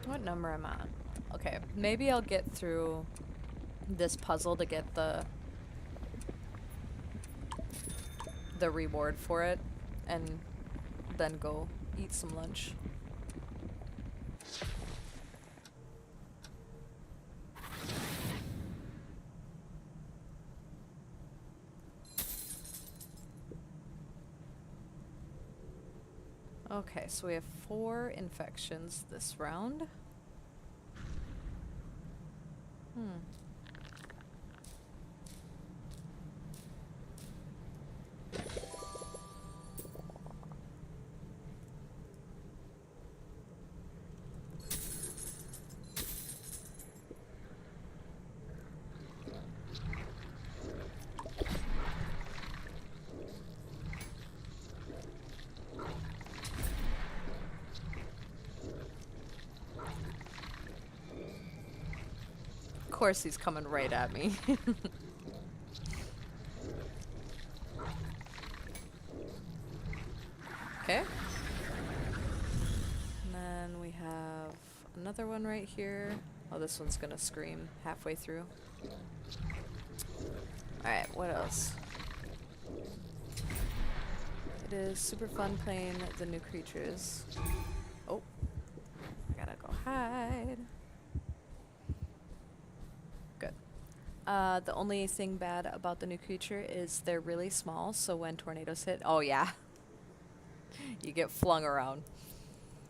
What number am I on? Okay, maybe I'll get through this puzzle to get the reward for it and then go eat some lunch. Okay, so we have 4 infections this round. Of course he's coming right at me. Okay. And then we have another one right here. Oh, this one's gonna scream halfway through. Alright, what else? It is super fun playing the new creatures. Oh, I gotta go hide. Good. The only thing bad about the new creature is they're really small, so when tornadoes hit, oh yeah, you get flung around.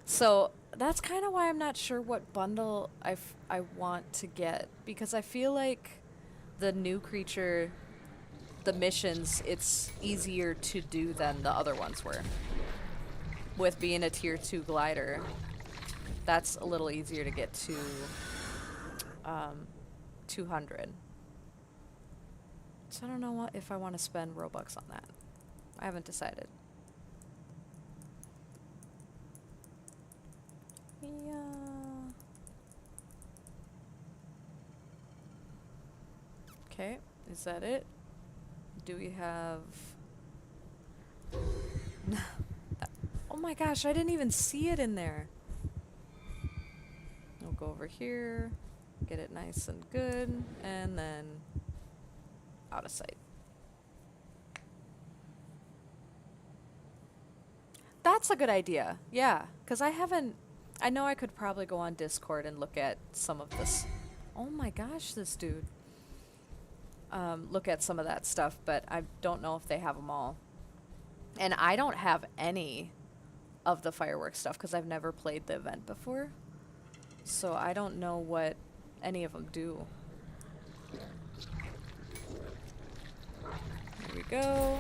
So that's kind of why I'm not sure what bundle I want to get, because I feel like the new creature, the missions, it's easier to do than the other ones were. With being a tier 2 glider, that's a little easier to get to 200. So I don't know if I want to spend Robux on that. I haven't decided. Yeah. Okay, is that it? Do we have... Oh my gosh, I didn't even see it in there. We'll go over here, get it nice and good, and then out of sight. That's a good idea, yeah, because I know I could probably go on Discord and look at some of this. Oh my gosh, this dude. Look at some of that stuff, but I don't know if they have them all. And I don't have any of the fireworks stuff because I've never played the event before. So I don't know what any of them do. Here we go.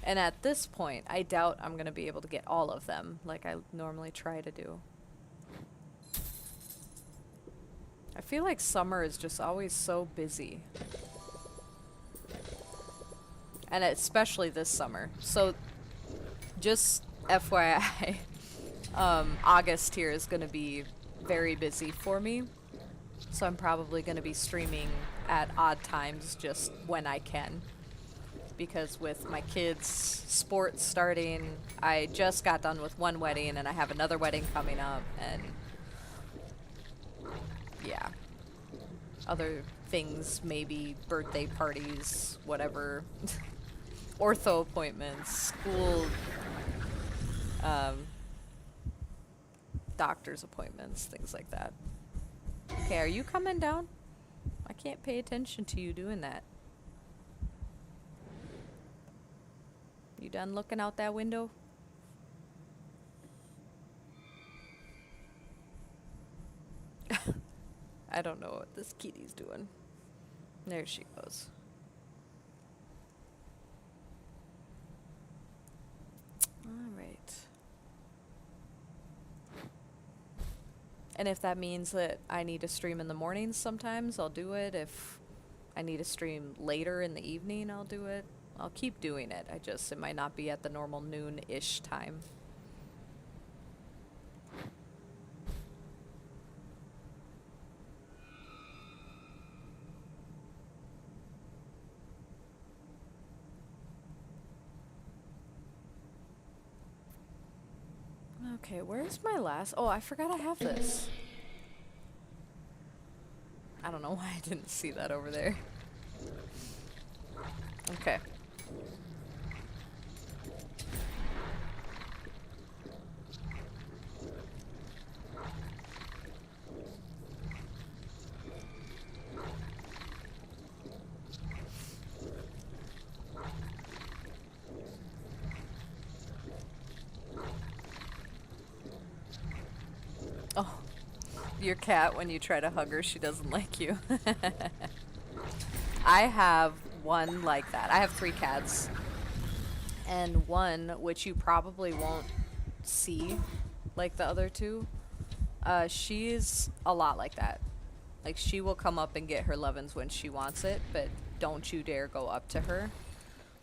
And at this point, I doubt I'm going to be able to get all of them like I normally try to do. I feel like summer is just always so busy. And especially this summer. So, just FYI, August here is going to be very busy for me. So I'm probably going to be streaming at odd times just when I can. because with my kids' sports starting, I just got done with one wedding and I have another wedding coming up, and yeah. Other things, maybe birthday parties, whatever. Ortho appointments, school, doctor's appointments, things like that. Okay, are you coming down? I can't pay attention to you doing that. You done looking out that window? I don't know what this kitty's doing. There she goes. Alright. And if that means that I need to stream in the mornings sometimes, I'll do it. If I need to stream later in the evening, I'll do it. I'll keep doing it. It might not be at the normal noon-ish time. Okay, where's my last? Oh, I forgot I have this. I don't know why I didn't see that over there. Okay. Oh, your cat, when you try to hug her, she doesn't like you. I have one like that. I have 3 cats. And one, which you probably won't see like the other 2, she's a lot like that. Like, she will come up and get her lovin's when she wants it, but don't you dare go up to her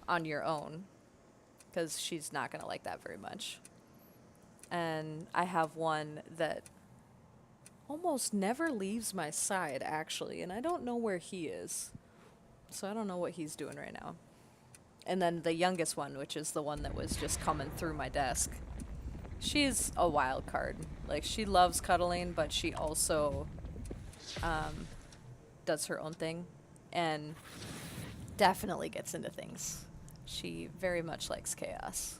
on your own, because she's not going to like that very much. And I have one that almost never leaves my side, actually, and I don't know where he is. So I don't know what he's doing right now. And then the youngest one, which is the one that was just coming through my desk, she's a wild card. Like, she loves cuddling, but she also does her own thing and definitely gets into things. She very much likes chaos,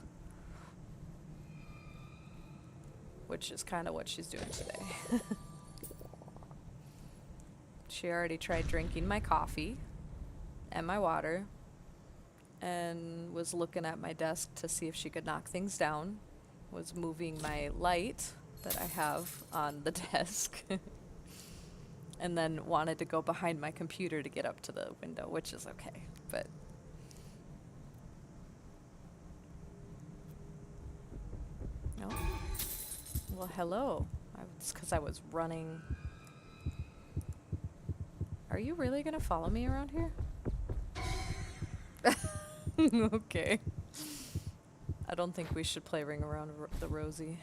which is kind of what she's doing today. She already tried drinking my coffee and my water and was looking at my desk to see if she could knock things down, was moving my light that I have on the desk, and then wanted to go behind my computer to get up to the window, which is okay, but... No. Well, hello. It's because I was running... Are you really gonna follow me around here? Okay. I don't think we should play Ring Around the Rosie.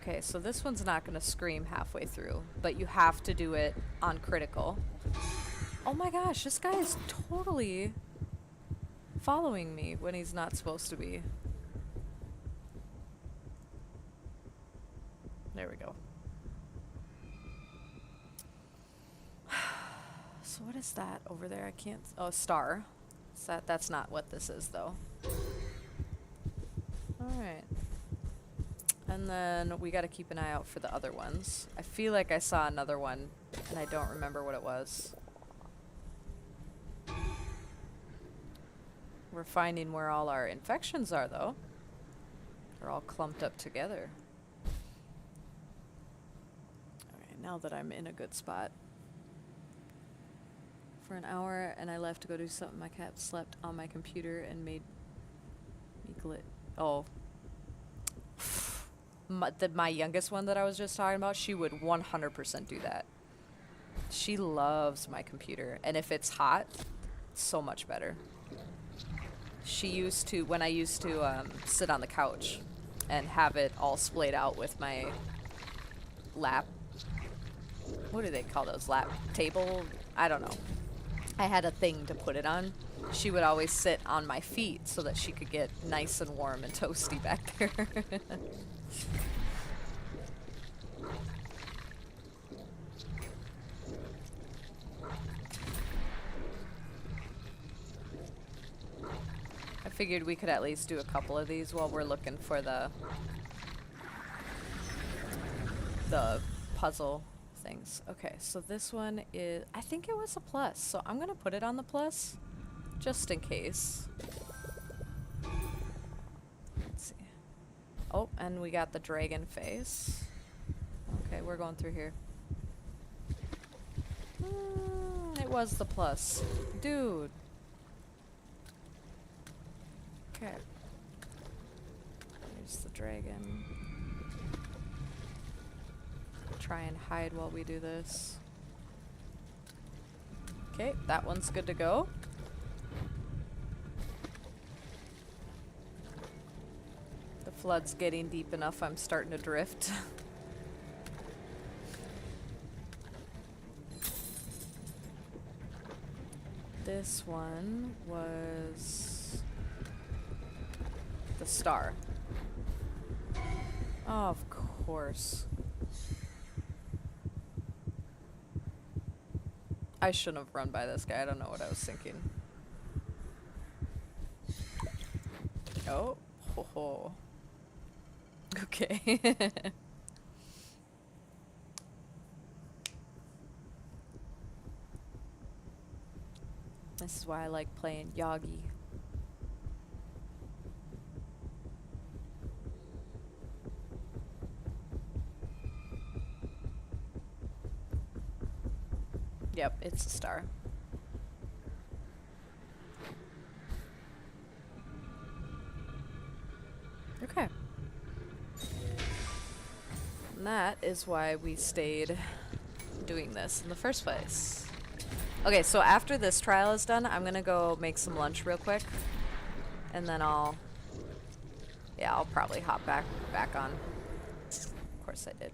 Okay, so this one's not gonna scream halfway through, but you have to do it on critical. Oh my gosh, this guy is totally following me when he's not supposed to be. There we go. So what is that over there? I can't... Oh, star. That's not what this is, though. Alright. And then we gotta keep an eye out for the other ones. I feel like I saw another one, and I don't remember what it was. We're finding where all our infections are, though. They're all clumped up together. Okay, now that I'm in a good spot. For an hour, and I left to go do something. My cat slept on my computer and made me Oh. My youngest one that I was just talking about, she would 100% do that. She loves my computer, and if it's hot, it's so much better. She used to, when I used to sit on the couch and have it all splayed out with my lap, what do they call those? Lap table? I don't know. I had a thing to put it on. She would always sit on my feet so that she could get nice and warm and toasty back there. I figured we could at least do a couple of these while we're looking for the puzzle things. Okay, so this one is, I think it was a plus, so I'm gonna put it on the plus just in case. Let's see. Oh, and we got the dragon face. Okay, we're going through here. It was the plus. Dude. Okay. Here's the dragon. Try and hide while we do this. Okay, that one's good to go. The flood's getting deep enough, I'm starting to drift. This one was the star. Oh, of course. I shouldn't have run by this guy. I don't know what I was thinking. Oh. Ho ho. Okay. This is why I like playing Yagi. Yep, it's a star. Okay. And that is why we stayed doing this in the first place. Okay, so after this trial is done, I'm gonna go make some lunch real quick. And then I'll probably hop back on. Of course I did.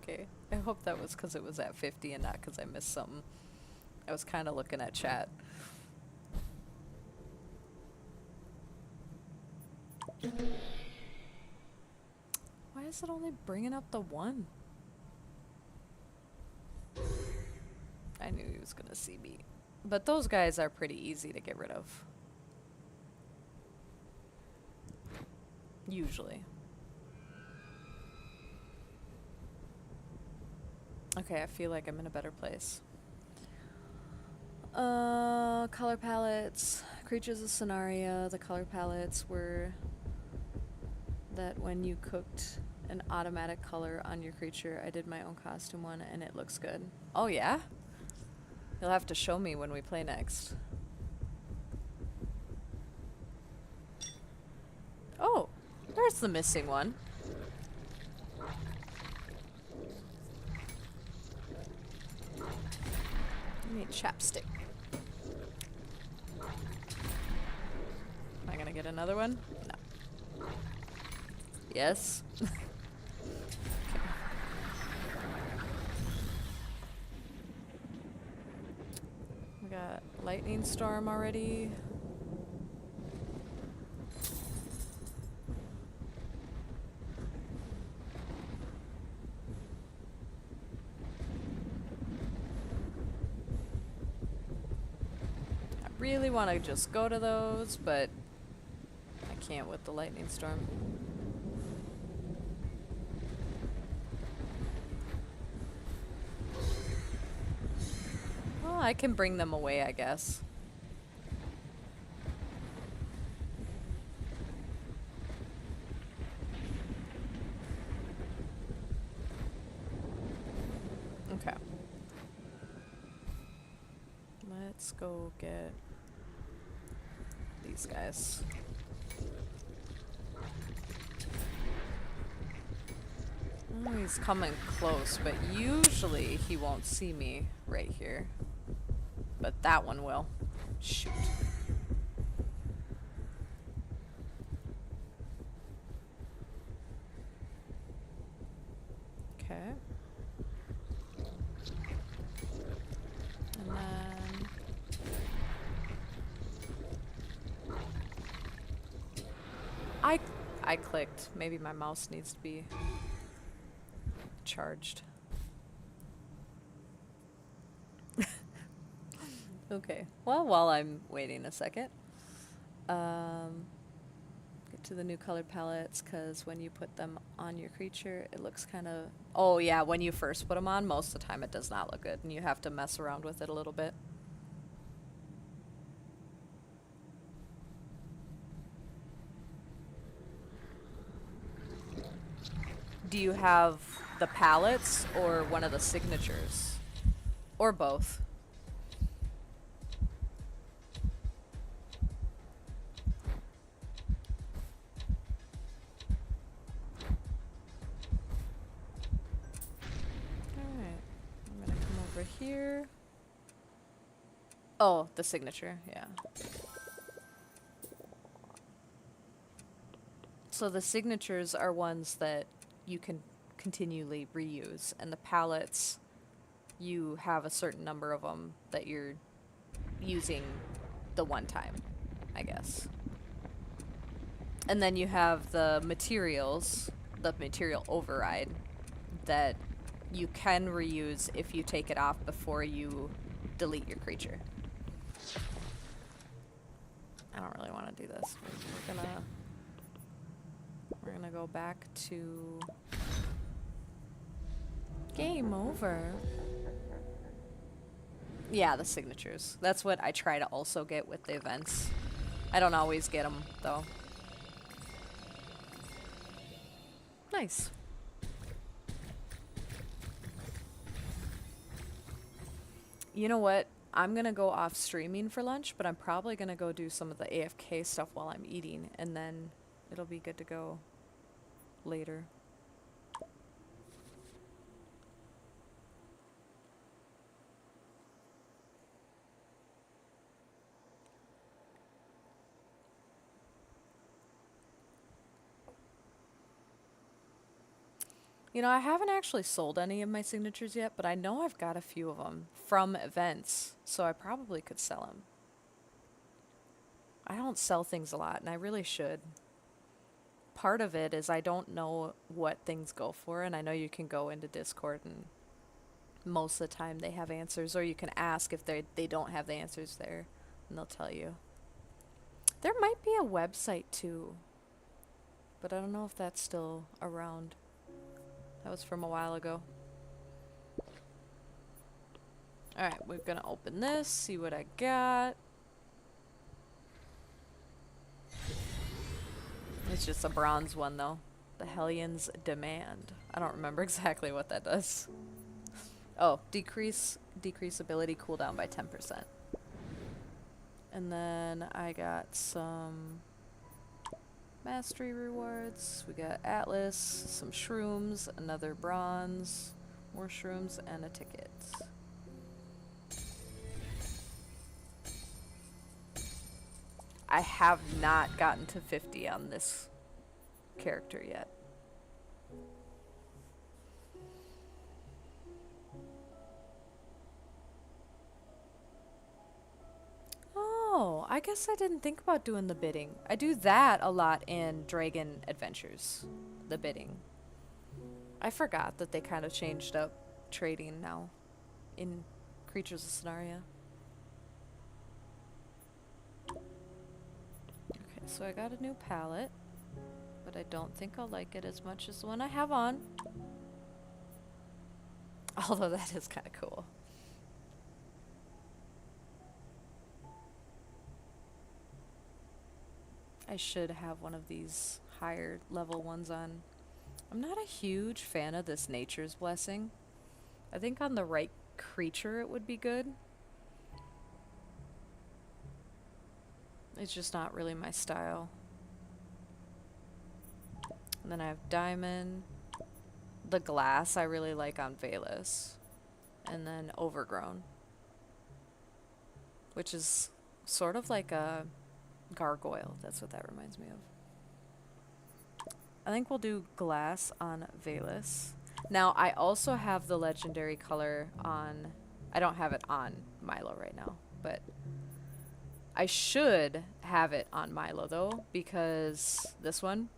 Okay, I hope that was because it was at 50 and not because I missed something. I was kind of looking at chat. Why is it only bringing up the one? I knew he was gonna see me. But those guys are pretty easy to get rid of. Usually. Okay, I feel like I'm in a better place. Color palettes. Creatures of Sonaria. The color palettes were that when you cooked an automatic color on your creature. I did my own costume one and it looks good. Oh yeah? You'll have to show me when we play next. Oh, there's the missing one. I need chapstick. Am I gonna get another one? No. Yes. Okay. We got lightning storm already. Really want to just go to those, but I can't with the lightning storm. Well, I can bring them away, I guess. Okay. Let's go get these guys. he's coming close, but usually he won't see me right here. But that one will. Shoot. Okay. And then... I clicked. Maybe my mouse needs to be charged. Okay. Well, while I'm waiting a second, get to the new colored palettes, because when you put them on your creature, it looks kind of... Oh, yeah, when you first put them on, most of the time it does not look good, and you have to mess around with it a little bit. Do you have the palettes or one of the signatures? Or both? Alright. I'm gonna come over here. Oh, the signature, yeah. So the signatures are ones that you can continually reuse, and the palettes, you have a certain number of them that you're using the one time, I guess. And then you have the materials, the material override, that you can reuse if you take it off before you delete your creature. I don't really want to do this. We're gonna go back to game over. Yeah, the signatures. That's what I try to also get with the events. I don't always get them, though. Nice. You know what? I'm gonna go off streaming for lunch, but I'm probably gonna go do some of the AFK stuff while I'm eating, and then it'll be good to go later. You know, I haven't actually sold any of my signatures yet, but I know I've got a few of them from events, so I probably could sell them. I don't sell things a lot, and I really should. Part of it is I don't know what things go for, and I know you can go into Discord, and most of the time they have answers, or you can ask if they don't have the answers there, and they'll tell you. There might be a website too, but I don't know if that's still around. That was from a while ago. Alright, we're gonna open this, see what I got. It's just a bronze one though. The Hellions Demand. I don't remember exactly what that does. Oh, decrease ability cooldown by 10%. And then I got some mastery rewards. We got Atlas, some shrooms, another bronze, more shrooms, and a ticket. I have not gotten to 50 on this character yet. Oh, I guess I didn't think about doing the bidding. I do that a lot in Dragon Adventures, the bidding. I forgot that they kind of changed up trading now in Creatures of Sonaria. Okay, so I got a new palette, but I don't think I'll like it as much as the one I have on. Although that is kind of cool. I should have one of these higher level ones on. I'm not a huge fan of this Nature's Blessing. I think on the right creature it would be good. It's just not really my style. And then I have Diamond, the glass I really like on Valus. And then Overgrown, which is sort of like a gargoyle. That's what that reminds me of. I think we'll do glass on Valus. Now, I also have the legendary color on... I don't have it on Milo right now, but I should have it on Milo, though, because this one,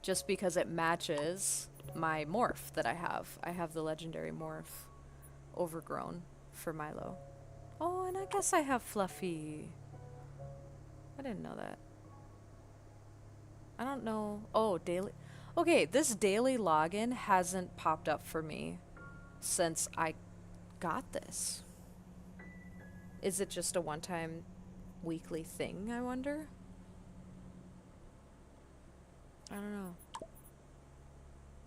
just because it matches my morph that I have. I have the legendary morph Overgrown for Milo. Oh, and I guess I have Fluffy. I didn't know that. I don't know. Oh, daily. Okay, this daily login hasn't popped up for me since I got this. Is it just a one-time weekly thing, I wonder? I don't know.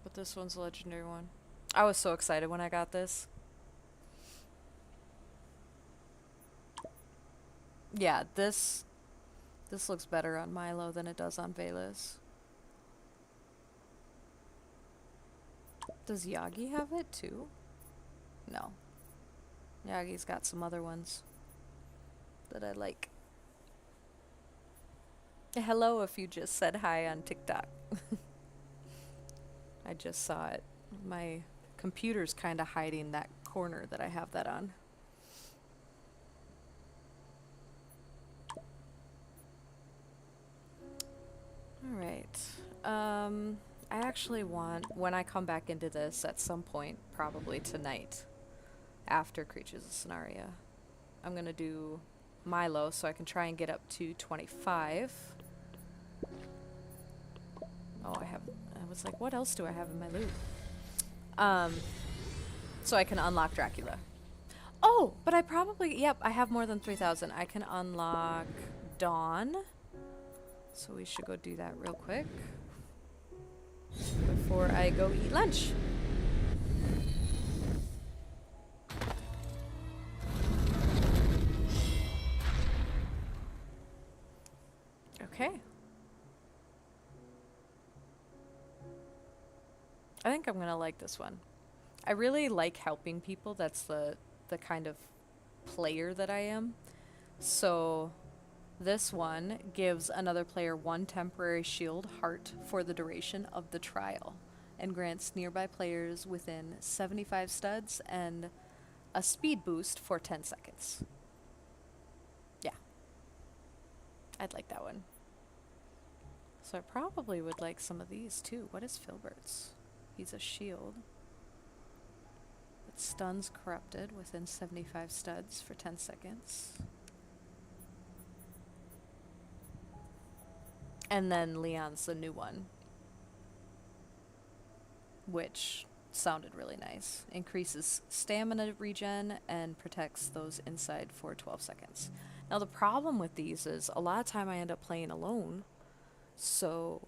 But this one's a legendary one. I was so excited when I got this. Yeah, this looks better on Milo than it does on Valus. Does Yagi have it too? No. Yagi's got some other ones that I like. Hello if you just said hi on TikTok. I just saw it. My computer's kind of hiding that corner that I have that on. Alright. I actually want, when I come back into this at some point, probably tonight, after Creatures of Sonaria, I'm gonna do Milo so I can try and get up to 25. Oh, I was like, what else do I have in my loot? So I can unlock Dracula. Oh, but I probably, yep, I have more than 3,000. I can unlock Dawn. So we should go do that real quick before I go eat lunch. Okay. I think I'm gonna like this one. I really like helping people. That's the kind of player that I am. So this one gives another player 1 temporary shield heart for the duration of the trial and grants nearby players within 75 studs and a speed boost for 10 seconds. Yeah. I'd like that one. So I probably would like some of these too. What is Filbert's? He's a shield. It stuns corrupted within 75 studs for 10 seconds. And then Leon's the new one, which sounded really nice. Increases stamina regen and protects those inside for 12 seconds. Now the problem with these is a lot of time I end up playing alone, so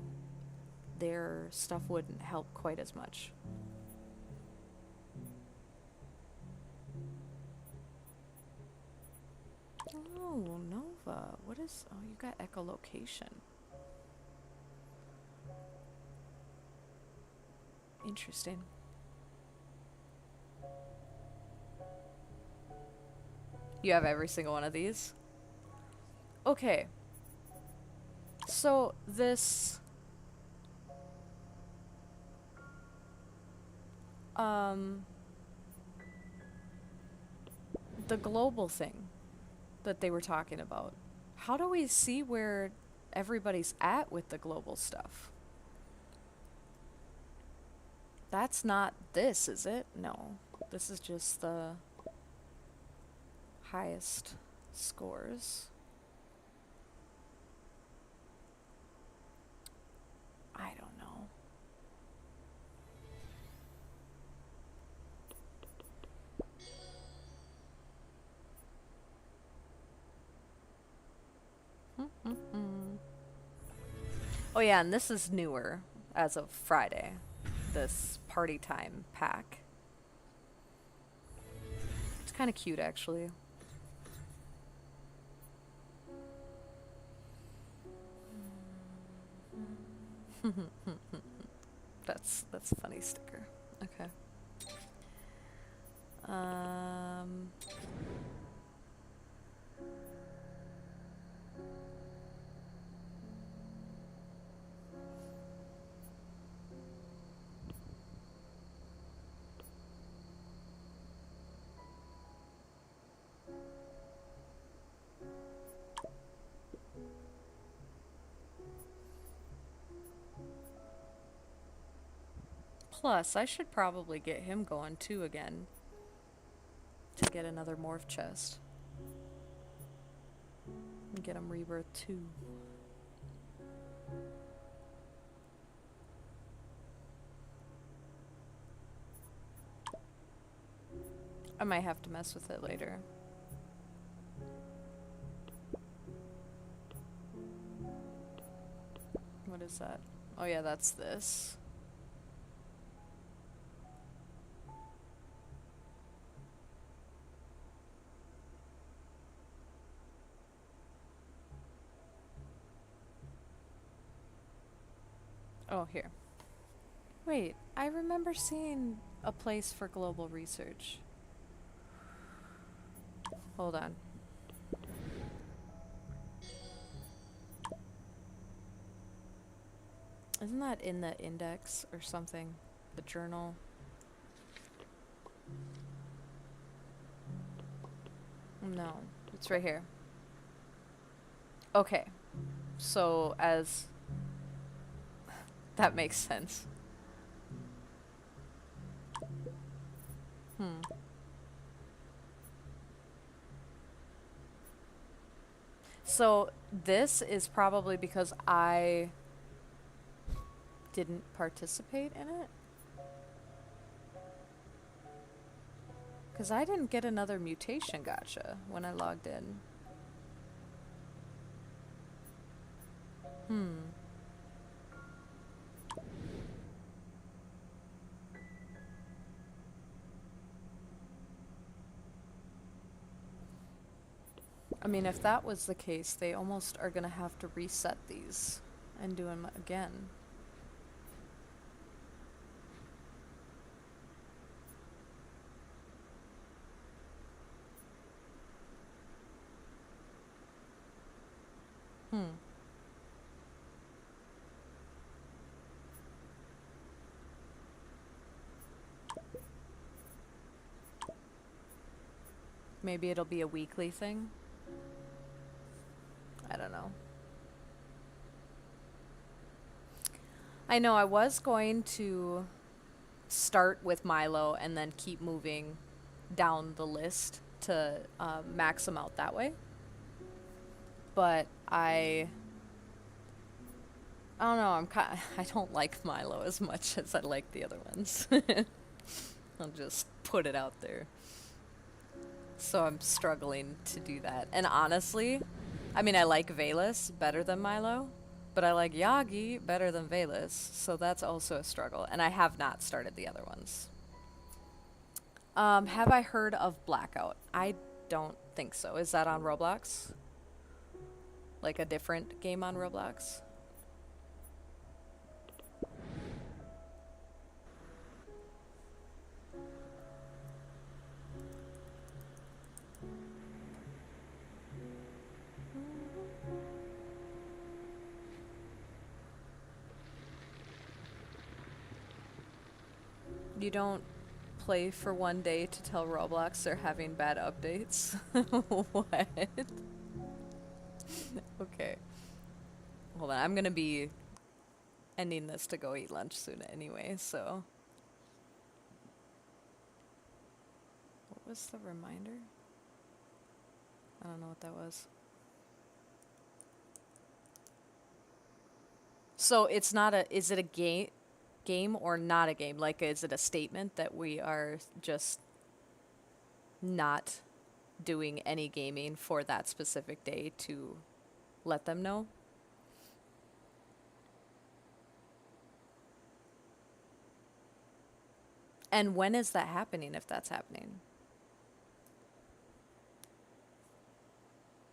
their stuff wouldn't help quite as much. Oh, Nova. What is... Oh, you got echolocation. Interesting. You have every single one of these? Okay. So, this... the global thing that they were talking about. How do we see where everybody's at with the global stuff? That's not this, is it? No. This is just the highest scores. I don't know. Oh yeah, and this is newer as of Friday. This party time pack. It's kind of cute, actually. That's a funny sticker. Okay. Um, Plus, I should probably get him going too again to get another morph chest. And get him rebirth too. I might have to mess with it later. What is that? Oh yeah, that's this. Oh, here. Wait, I remember seeing a place for global research. Hold on. Isn't that in the index or something? The journal? No, it's right here. Okay, so as... that makes sense. Hmm. So this is probably because I didn't participate in it. Because I didn't get another mutation gotcha when I logged in. Hmm. I mean, if that was the case, they almost are gonna have to reset these and do them again. Hmm. Maybe it'll be a weekly thing. I don't know. I know I was going to start with Milo and then keep moving down the list to max them out that way. But I don't know, I don't like Milo as much as I like the other ones. I'll just put it out there. So I'm struggling to do that. And honestly, I mean, I like Valus better than Milo, but I like Yagi better than Valus, so that's also a struggle. And I have not started the other ones. Have I heard of Blackout? I don't think so. Is that on Roblox? Like a different game on Roblox? You don't play for one day to tell Roblox they're having bad updates? What? Okay. Hold on, I'm gonna be ending this to go eat lunch soon anyway, so. What was the reminder? I don't know what that was. So it's not a, is it a game or not a game? Like, is it a statement that we are just not doing any gaming for that specific day to let them know? And when is that happening, if that's happening?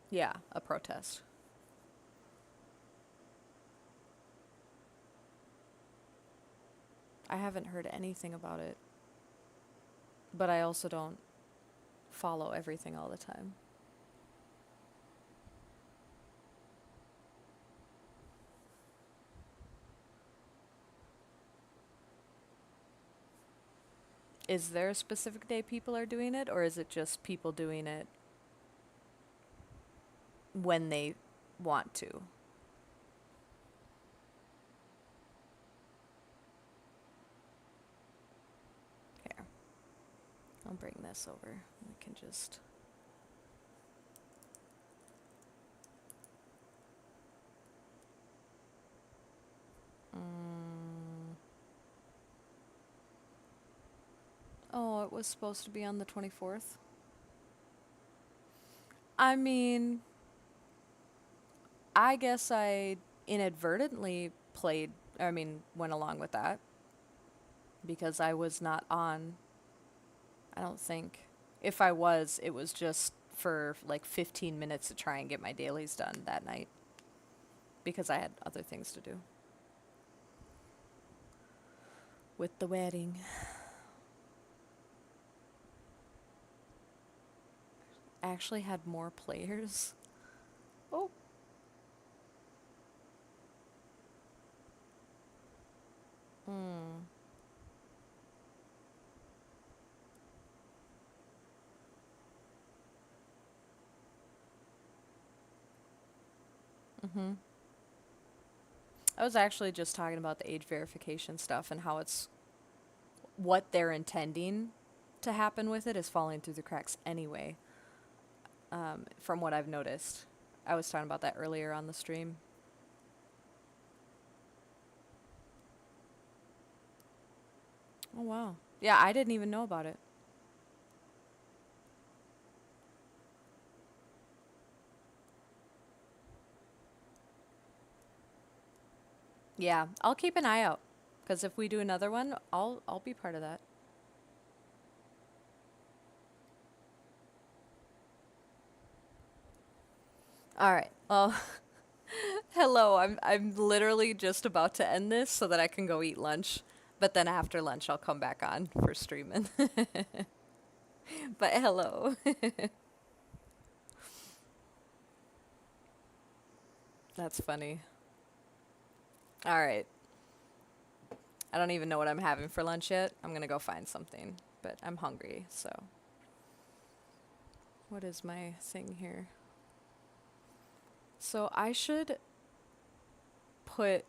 Yeah, a protest. I haven't heard anything about it. But I also don't follow everything all the time. Is there a specific day people are doing it, or is it just people doing it when they want to? Here. I'll bring this over. We can just... Oh, it was supposed to be on the 24th? I mean, I guess I inadvertently went along with that. Because I was not on, I don't think. If I was, it was just for like 15 minutes to try and get my dailies done that night. Because I had other things to do. With the wedding. Actually had more players. Oh. I was actually just talking about the age verification stuff and how it's what they're intending to happen with it is falling through the cracks anyway. From what I've noticed. I was talking about that earlier on the stream. Oh, wow. Yeah, I didn't even know about it. Yeah, I'll keep an eye out. Because if we do another one, I'll be part of that. All right. Well, hello. I'm literally just about to end this so that I can go eat lunch. But then after lunch, I'll come back on for streaming. But hello. That's funny. All right. I don't even know what I'm having for lunch yet. I'm going to go find something. But I'm hungry, so. What is my thing here? So I should put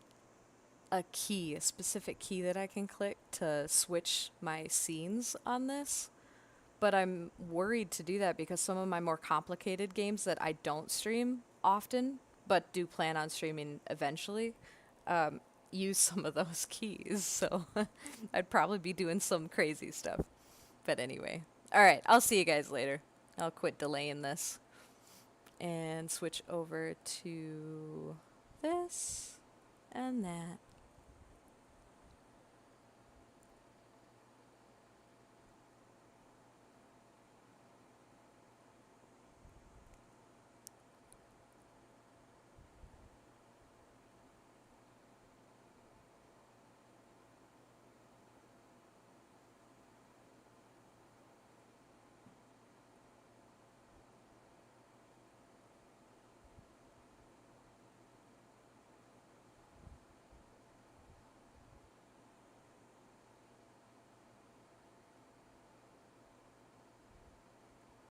a key, a specific key that I can click to switch my scenes on this. But I'm worried to do that because some of my more complicated games that I don't stream often, but do plan on streaming eventually, use some of those keys. So I'd probably be doing some crazy stuff. But anyway. All right, I'll see you guys later. I'll quit delaying this and switch over to this and that.